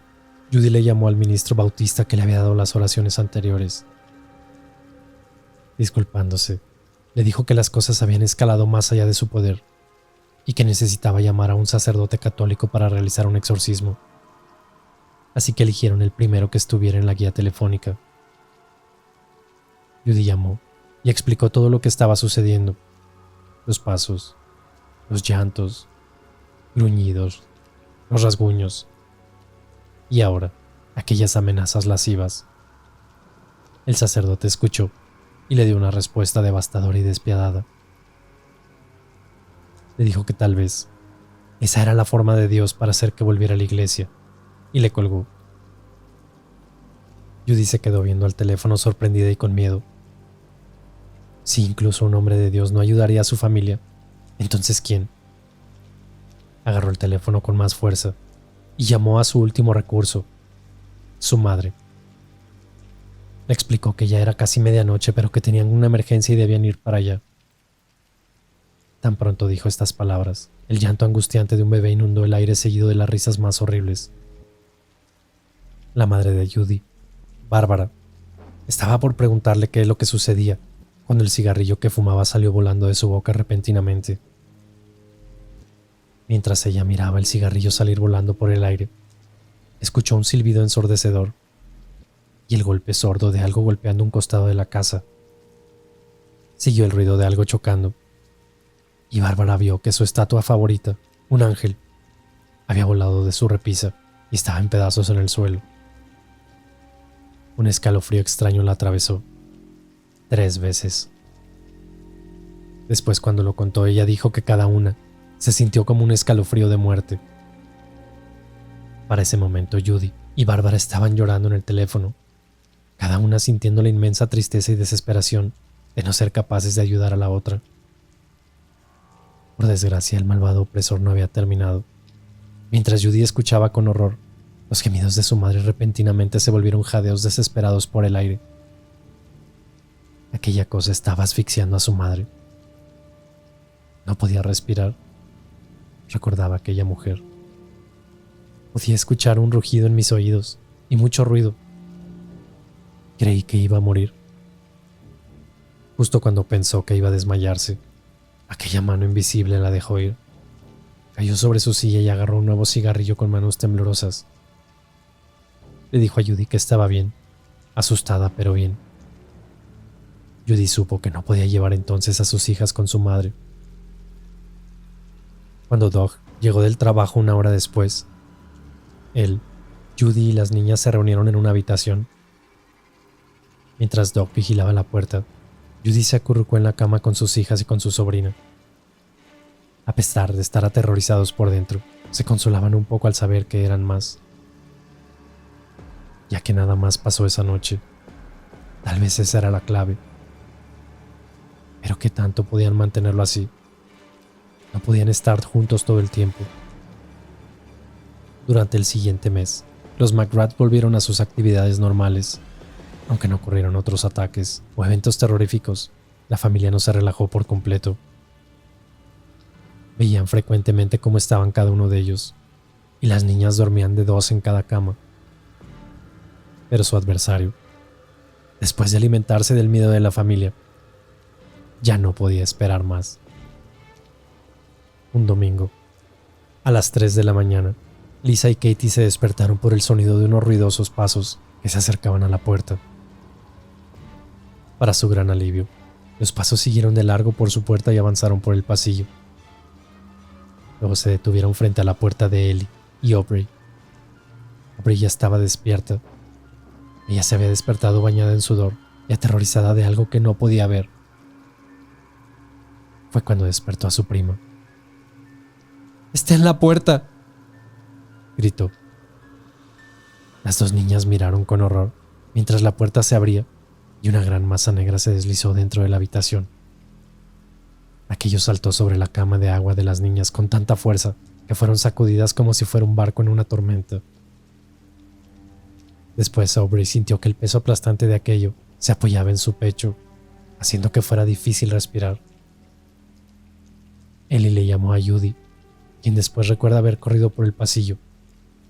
Judy le llamó al ministro Bautista que le había dado las oraciones anteriores. Disculpándose, le dijo que las cosas habían escalado más allá de su poder y que necesitaba llamar a un sacerdote católico para realizar un exorcismo. Así que eligieron el primero que estuviera en la guía telefónica. Judy llamó y explicó todo lo que estaba sucediendo: los pasos, los llantos, gruñidos, los rasguños y ahora aquellas amenazas lascivas. El sacerdote escuchó y le dio una respuesta devastadora y despiadada. Le dijo que tal vez esa era la forma de Dios para hacer que volviera a la iglesia, y le colgó. Judy se quedó viendo al teléfono sorprendida y con miedo. Si incluso un hombre de Dios no ayudaría a su familia, ¿entonces quién? Agarró el teléfono con más fuerza y llamó a su último recurso, su madre. Le explicó que ya era casi medianoche, pero que tenían una emergencia y debían ir para allá. Tan pronto dijo estas palabras, el llanto angustiante de un bebé inundó el aire, seguido de las risas más horribles. La madre de Judy, Bárbara, estaba por preguntarle qué es lo que sucedía cuando el cigarrillo que fumaba salió volando de su boca repentinamente. Mientras ella miraba el cigarrillo salir volando por el aire, escuchó un silbido ensordecedor y el golpe sordo de algo golpeando un costado de la casa. Siguió el ruido de algo chocando, y Bárbara vio que su estatua favorita, un ángel, había volado de su repisa y estaba en pedazos en el suelo. Un escalofrío extraño la atravesó 3 veces. Después, cuando lo contó, ella dijo que cada una se sintió como un escalofrío de muerte. Para ese momento, Judy y Bárbara estaban llorando en el teléfono, cada una sintiendo la inmensa tristeza y desesperación de no ser capaces de ayudar a la otra. Por desgracia, el malvado opresor no había terminado. Mientras Judy escuchaba con horror, los gemidos de su madre repentinamente se volvieron jadeos desesperados por el aire. Aquella cosa estaba asfixiando a su madre. No podía respirar, recordaba aquella mujer. Podía escuchar un rugido en mis oídos y mucho ruido. Creí que iba a morir. Justo cuando pensó que iba a desmayarse, aquella mano invisible la dejó ir. Cayó sobre su silla y agarró un nuevo cigarrillo con manos temblorosas. Le dijo a Judy que estaba bien, asustada pero bien. Judy supo que no podía llevar entonces a sus hijas con su madre. Cuando Doug llegó del trabajo 1 hora después, él, Judy y las niñas se reunieron en una habitación. Mientras Doug vigilaba la puerta, Judy se acurrucó en la cama con sus hijas y con su sobrina. A pesar de estar aterrorizados por dentro, se consolaban un poco al saber que eran más. Ya que nada más pasó esa noche, tal vez esa era la clave. Pero ¿qué tanto podían mantenerlo así? No podían estar juntos todo el tiempo. Durante el siguiente mes, los McGrath volvieron a sus actividades normales. Aunque no ocurrieron otros ataques o eventos terroríficos, la familia no se relajó por completo. Veían frecuentemente cómo estaban cada uno de ellos, y las niñas dormían de 2 en cada cama. Pero su adversario, después de alimentarse del miedo de la familia, ya no podía esperar más. Un domingo, a las 3 de la mañana, Lisa y Katie se despertaron por el sonido de unos ruidosos pasos que se acercaban a la puerta. Para su gran alivio, los pasos siguieron de largo por su puerta y avanzaron por el pasillo. Luego se detuvieron frente a la puerta de Ellie y Aubrey. Aubrey ya estaba despierta. Ella se había despertado bañada en sudor y aterrorizada de algo que no podía ver. Fue cuando despertó a su prima. «¡Está en la puerta!», gritó. Las dos niñas miraron con horror mientras la puerta se abría y una gran masa negra se deslizó dentro de la habitación. Aquello saltó sobre la cama de agua de las niñas con tanta fuerza que fueron sacudidas como si fuera un barco en una tormenta. Después Aubrey sintió que el peso aplastante de aquello se apoyaba en su pecho, haciendo que fuera difícil respirar. Ellie le llamó a Judy, quien después recuerda haber corrido por el pasillo.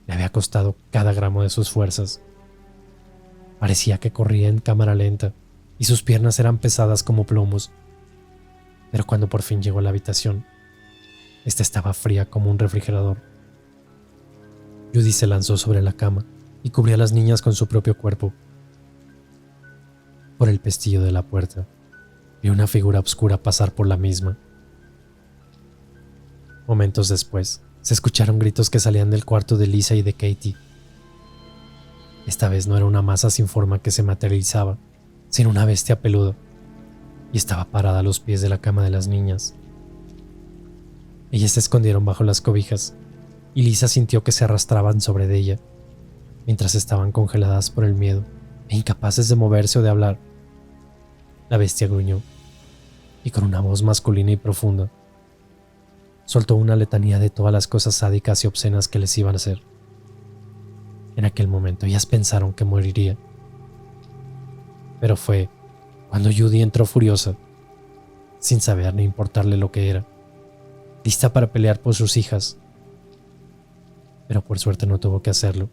Le había costado cada gramo de sus fuerzas. Parecía que corría en cámara lenta y sus piernas eran pesadas como plomos. Pero cuando por fin llegó a la habitación, esta estaba fría como un refrigerador. Judy se lanzó sobre la cama y cubrió a las niñas con su propio cuerpo. Por el pestillo de la puerta, vio una figura oscura pasar por la misma. Momentos después, se escucharon gritos que salían del cuarto de Lisa y de Katie. Esta vez no era una masa sin forma que se materializaba, sino una bestia peluda, y estaba parada a los pies de la cama de las niñas. Ellas se escondieron bajo las cobijas, y Lisa sintió que se arrastraban sobre de ella, mientras estaban congeladas por el miedo e incapaces de moverse o de hablar. La bestia gruñó, y con una voz masculina y profunda, soltó una letanía de todas las cosas sádicas y obscenas que les iban a hacer. En aquel momento ellas pensaron que moriría. Pero fue cuando Judy entró furiosa, sin saber ni importarle lo que era, lista para pelear por sus hijas. Pero por suerte no tuvo que hacerlo.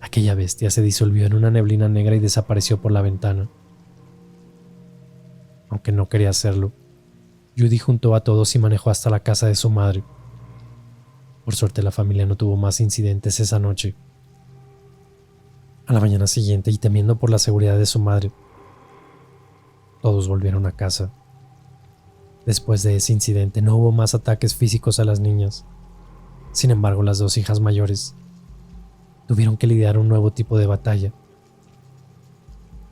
Aquella bestia se disolvió en una neblina negra y desapareció por la ventana. Aunque no quería hacerlo, Judy juntó a todos y manejó hasta la casa de su madre. Por suerte la familia no tuvo más incidentes esa noche. A la mañana siguiente, y temiendo por la seguridad de su madre, todos volvieron a casa. Después de ese incidente no hubo más ataques físicos a las niñas. Sin embargo, las dos hijas mayores tuvieron que lidiar un nuevo tipo de batalla,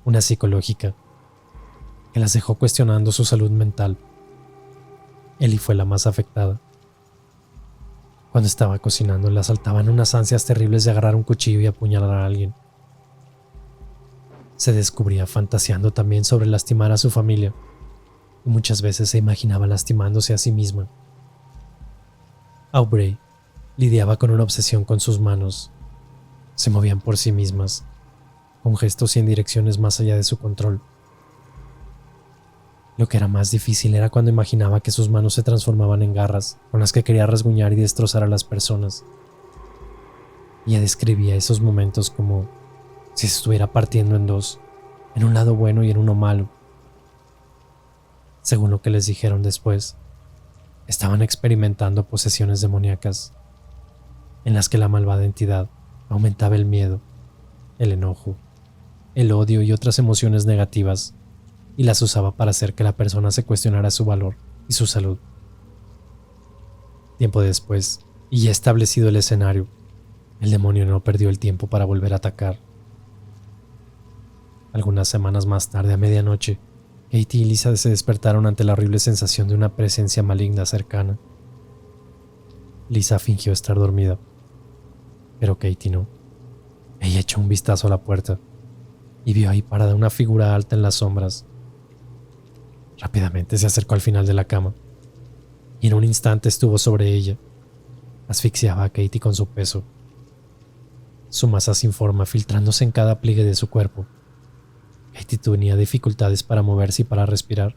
una psicológica, que las dejó cuestionando su salud mental. Ellie fue la más afectada. Cuando estaba cocinando, le asaltaban unas ansias terribles de agarrar un cuchillo y apuñalar a alguien. Se descubría fantaseando también sobre lastimar a su familia, y muchas veces se imaginaba lastimándose a sí misma. Aubrey lidiaba con una obsesión con sus manos. Se movían por sí mismas, con gestos y en direcciones más allá de su control. Lo que era más difícil era cuando imaginaba que sus manos se transformaban en garras con las que quería rasguñar y destrozar a las personas. Ella describía esos momentos como si se estuviera partiendo en dos, en un lado bueno y en uno malo. Según lo que les dijeron después, estaban experimentando posesiones demoníacas, en las que la malvada entidad aumentaba el miedo, el enojo, el odio y otras emociones negativas, y las usaba para hacer que la persona se cuestionara su valor y su salud. Tiempo después, y ya establecido el escenario, el demonio no perdió el tiempo para volver a atacar. Algunas semanas más tarde, a medianoche, Katie y Lisa se despertaron ante la horrible sensación de una presencia maligna cercana. Lisa fingió estar dormida, pero Katie no. Ella echó un vistazo a la puerta y vio ahí parada una figura alta en las sombras. Rápidamente se acercó al final de la cama y en un instante estuvo sobre ella. Asfixiaba a Katie con su peso, su masa sin forma filtrándose en cada pliegue de su cuerpo. Katie tenía dificultades para moverse y para respirar,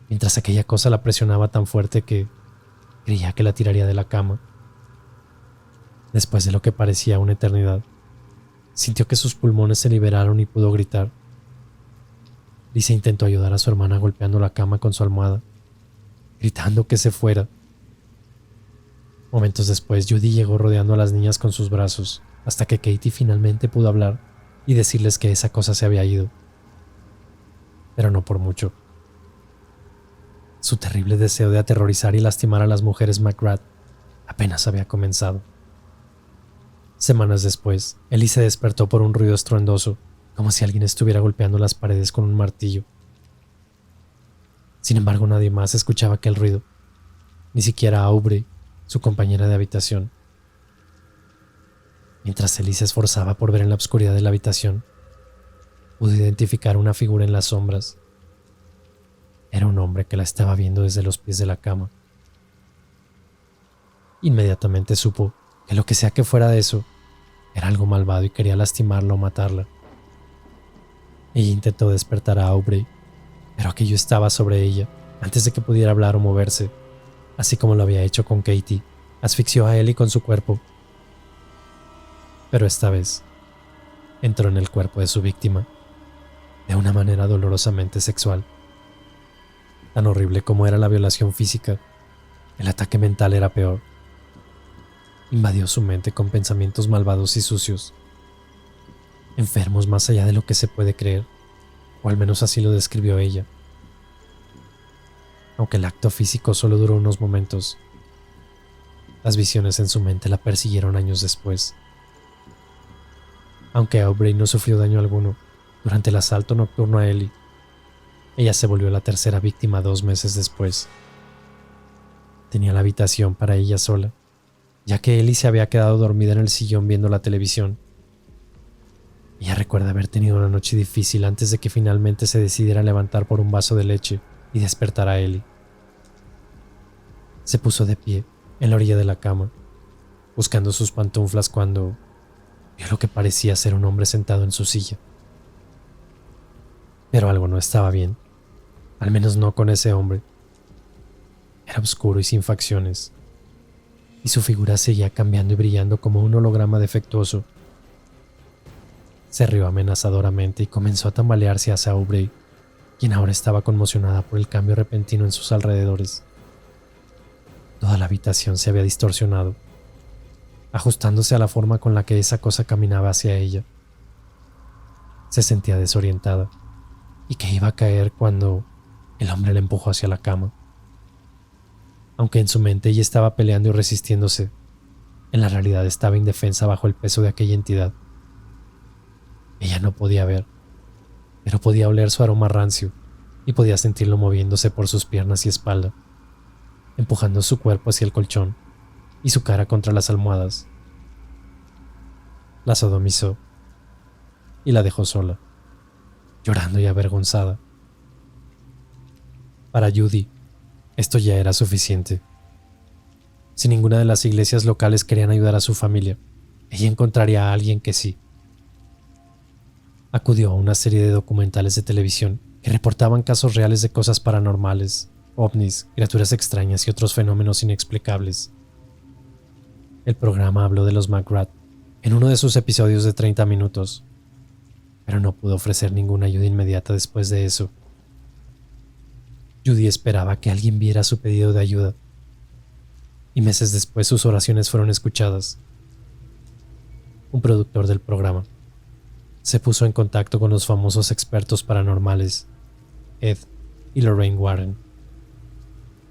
mientras aquella cosa la presionaba tan fuerte que creía que la tiraría de la cama. Después de lo que parecía una eternidad, sintió que sus pulmones se liberaron y pudo gritar. Lisa intentó ayudar a su hermana golpeando la cama con su almohada, gritando que se fuera. Momentos después, Judy llegó rodeando a las niñas con sus brazos, hasta que Katie finalmente pudo hablar y decirles que esa cosa se había ido. Pero no por mucho. Su terrible deseo de aterrorizar y lastimar a las mujeres McGrath apenas había comenzado. Semanas después, Ellie se despertó por un ruido estruendoso, como si alguien estuviera golpeando las paredes con un martillo. Sin embargo, nadie más escuchaba aquel ruido, ni siquiera Aubrey, su compañera de habitación. Mientras Ellie se esforzaba por ver en la oscuridad de la habitación, pudo identificar una figura en las sombras. Era un hombre que la estaba viendo desde los pies de la cama. Inmediatamente supo que lo que sea que fuera de eso era algo malvado y quería lastimarla o matarla. Ella intentó despertar a Aubrey, pero aquello estaba sobre ella antes de que pudiera hablar o moverse, así como lo había hecho con Katie. Asfixió a Ellie con su cuerpo, pero esta vez entró en el cuerpo de su víctima de una manera dolorosamente sexual. Tan horrible como era la violación física, el ataque mental era peor. Invadió su mente con pensamientos malvados y sucios, enfermos más allá de lo que se puede creer, o al menos así lo describió ella. Aunque el acto físico solo duró unos momentos, las visiones en su mente la persiguieron años después. Aunque Aubrey no sufrió daño alguno durante el asalto nocturno a Ellie, ella se volvió la tercera víctima 2 meses después. Tenía la habitación para ella sola, ya que Ellie se había quedado dormida en el sillón viendo la televisión. Ella recuerda haber tenido una noche difícil antes de que finalmente se decidiera levantar por un vaso de leche y despertar a Ellie. Se puso de pie en la orilla de la cama, buscando sus pantuflas cuando vio lo que parecía ser un hombre sentado en su silla. Pero algo no estaba bien, al menos no con ese hombre. Era oscuro y sin facciones, y su figura seguía cambiando y brillando como un holograma defectuoso. Se rió amenazadoramente y comenzó a tambalearse hacia Aubrey, quien ahora estaba conmocionada por el cambio repentino en sus alrededores. Toda la habitación se había distorsionado, ajustándose a la forma con la que esa cosa caminaba hacia ella. Se sentía desorientada y que iba a caer cuando el hombre la empujó hacia la cama. Aunque en su mente ella estaba peleando y resistiéndose, en la realidad estaba indefensa bajo el peso de aquella entidad. Ella no podía ver, pero podía oler su aroma rancio y podía sentirlo moviéndose por sus piernas y espalda, empujando su cuerpo hacia el colchón y su cara contra las almohadas. La sodomizó y la dejó sola, llorando y avergonzada. Para Judy, esto ya era suficiente. Si ninguna de las iglesias locales querían ayudar a su familia, ella encontraría a alguien que sí. Acudió a una serie de documentales de televisión que reportaban casos reales de cosas paranormales, ovnis, criaturas extrañas y otros fenómenos inexplicables. El programa habló de los McGrath en uno de sus episodios de 30 minutos, pero no pudo ofrecer ninguna ayuda inmediata después de eso. Judy esperaba que alguien viera su pedido de ayuda, y meses después sus oraciones fueron escuchadas. Un productor del programa se puso en contacto con los famosos expertos paranormales, Ed y Lorraine Warren,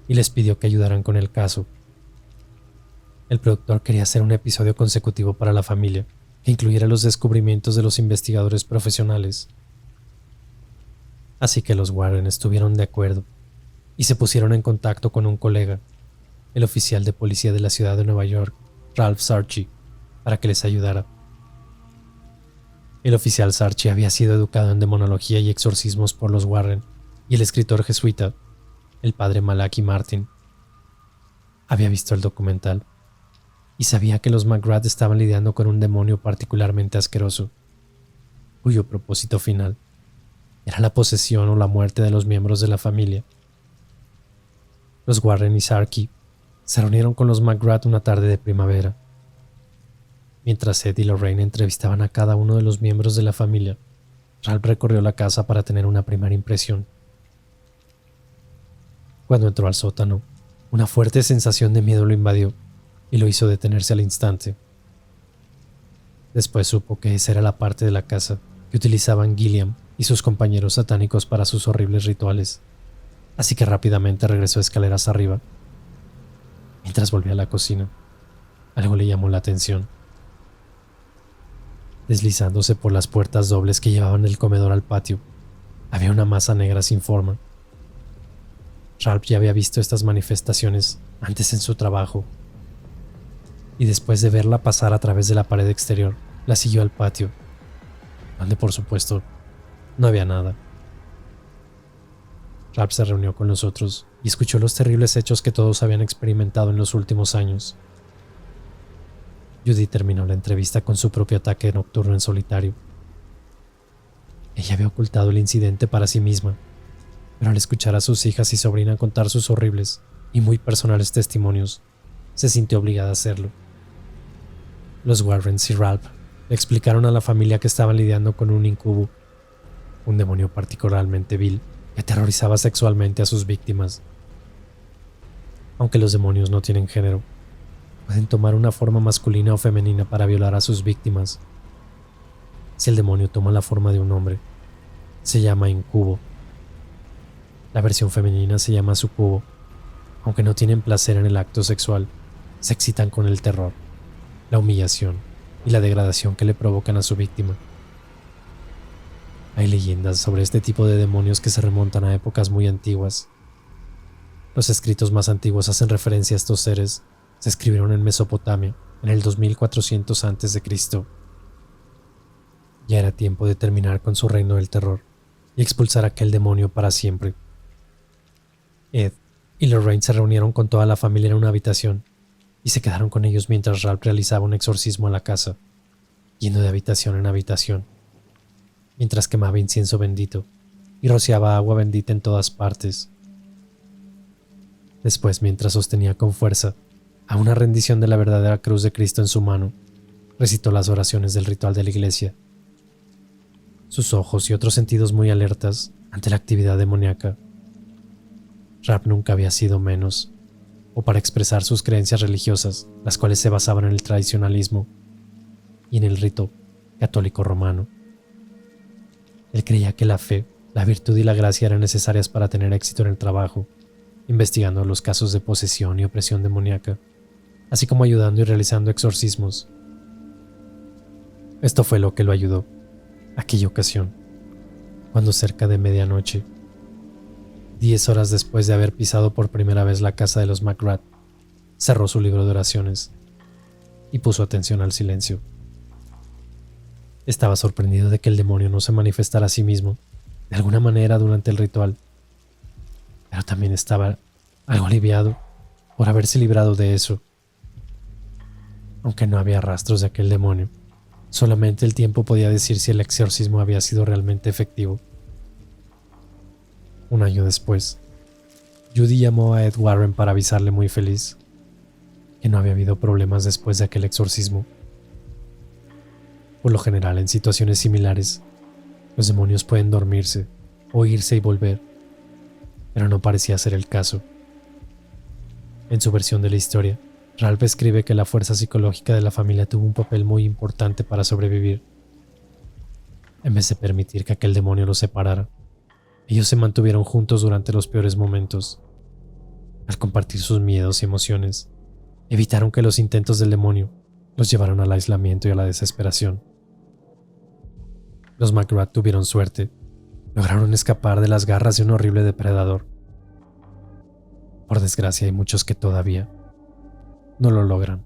y les pidió que ayudaran con el caso. El productor quería hacer un episodio consecutivo para la familia, que incluyera los descubrimientos de los investigadores profesionales. Así que los Warren estuvieron de acuerdo y se pusieron en contacto con un colega, el oficial de policía de la ciudad de Nueva York, Ralph Sarchi, para que les ayudara. El oficial Sarchi había sido educado en demonología y exorcismos por los Warren y el escritor jesuita, el padre Malachi Martin, Había visto el documental y sabía que los McGrath estaban lidiando con un demonio particularmente asqueroso, cuyo propósito final era la posesión o la muerte de los miembros de la familia. Los Warren y Sarkey se reunieron con los McGrath una tarde de primavera. Mientras Ed y Lorraine entrevistaban a cada uno de los miembros de la familia, Ralph recorrió la casa para tener una primera impresión. Cuando entró al sótano, una fuerte sensación de miedo lo invadió y lo hizo detenerse al instante. Después supo que esa era la parte de la casa que utilizaban Gilliam y sus compañeros satánicos para sus horribles rituales, así que rápidamente regresó escaleras arriba. Mientras volvía a la cocina, algo le llamó la atención. Deslizándose por las puertas dobles que llevaban del comedor al patio, había una masa negra sin forma. Ralph ya había visto estas manifestaciones antes en su trabajo, y después de verla pasar a través de la pared exterior, la siguió al patio, donde por supuesto no había nada. Ralph se reunió con los otros y escuchó los terribles hechos que todos habían experimentado en los últimos años. Judy terminó la entrevista con su propio ataque nocturno en solitario. Ella había ocultado el incidente para sí misma, pero al escuchar a sus hijas y sobrina contar sus horribles y muy personales testimonios, se sintió obligada a hacerlo. Los Warrens y Ralph le explicaron a la familia que estaban lidiando con un incubo, un demonio particularmente vil que aterrorizaba sexualmente a sus víctimas. Aunque los demonios no tienen género, pueden tomar una forma masculina o femenina para violar a sus víctimas. Si el demonio toma la forma de un hombre, se llama incubo. La versión femenina se llama sucubo. Aunque no tienen placer en el acto sexual, se excitan con el terror, la humillación y la degradación que le provocan a su víctima. Hay leyendas sobre este tipo de demonios que se remontan a épocas muy antiguas. Los escritos más antiguos hacen referencia a estos seres. Se escribieron en Mesopotamia en el 2400 a.C. Ya era tiempo de terminar con su reino del terror y expulsar a aquel demonio para siempre. Ed y Lorraine se reunieron con toda la familia en una habitación y se quedaron con ellos mientras Ralph realizaba un exorcismo a la casa, yendo de habitación en habitación, mientras quemaba incienso bendito y rociaba agua bendita en todas partes. Después, mientras sostenía con fuerza a una rendición de la verdadera cruz de Cristo en su mano, recitó las oraciones del ritual de la iglesia. Sus ojos y otros sentidos muy alertas ante la actividad demoníaca. Ralph nunca había sido menos, o para expresar sus creencias religiosas, las cuales se basaban en el tradicionalismo y en el rito católico romano. Él creía que la fe, la virtud y la gracia eran necesarias para tener éxito en el trabajo, investigando los casos de posesión y opresión demoníaca, así como ayudando y realizando exorcismos. Esto fue lo que lo ayudó aquella ocasión, cuando cerca de medianoche, 10 horas después de haber pisado por primera vez la casa de los McGrath, cerró su libro de oraciones y puso atención al silencio. Estaba sorprendido de que el demonio no se manifestara a sí mismo de alguna manera durante el ritual, pero también estaba algo aliviado por haberse librado de eso. Aunque no había rastros de aquel demonio, solamente el tiempo podía decir si el exorcismo había sido realmente efectivo. Un año después, Judy llamó a Ed Warren para avisarle muy feliz que no había habido problemas después de aquel exorcismo. Por lo general, en situaciones similares, los demonios pueden dormirse o irse y volver, pero no parecía ser el caso. En su versión de la historia, Ralph escribe que la fuerza psicológica de la familia tuvo un papel muy importante para sobrevivir. En vez de permitir que aquel demonio los separara, ellos se mantuvieron juntos durante los peores momentos. Al compartir sus miedos y emociones, evitaron que los intentos del demonio los llevaran al aislamiento y a la desesperación. Los McGrath tuvieron suerte. Lograron escapar de las garras de un horrible depredador. Por desgracia, hay muchos que todavía no lo logran.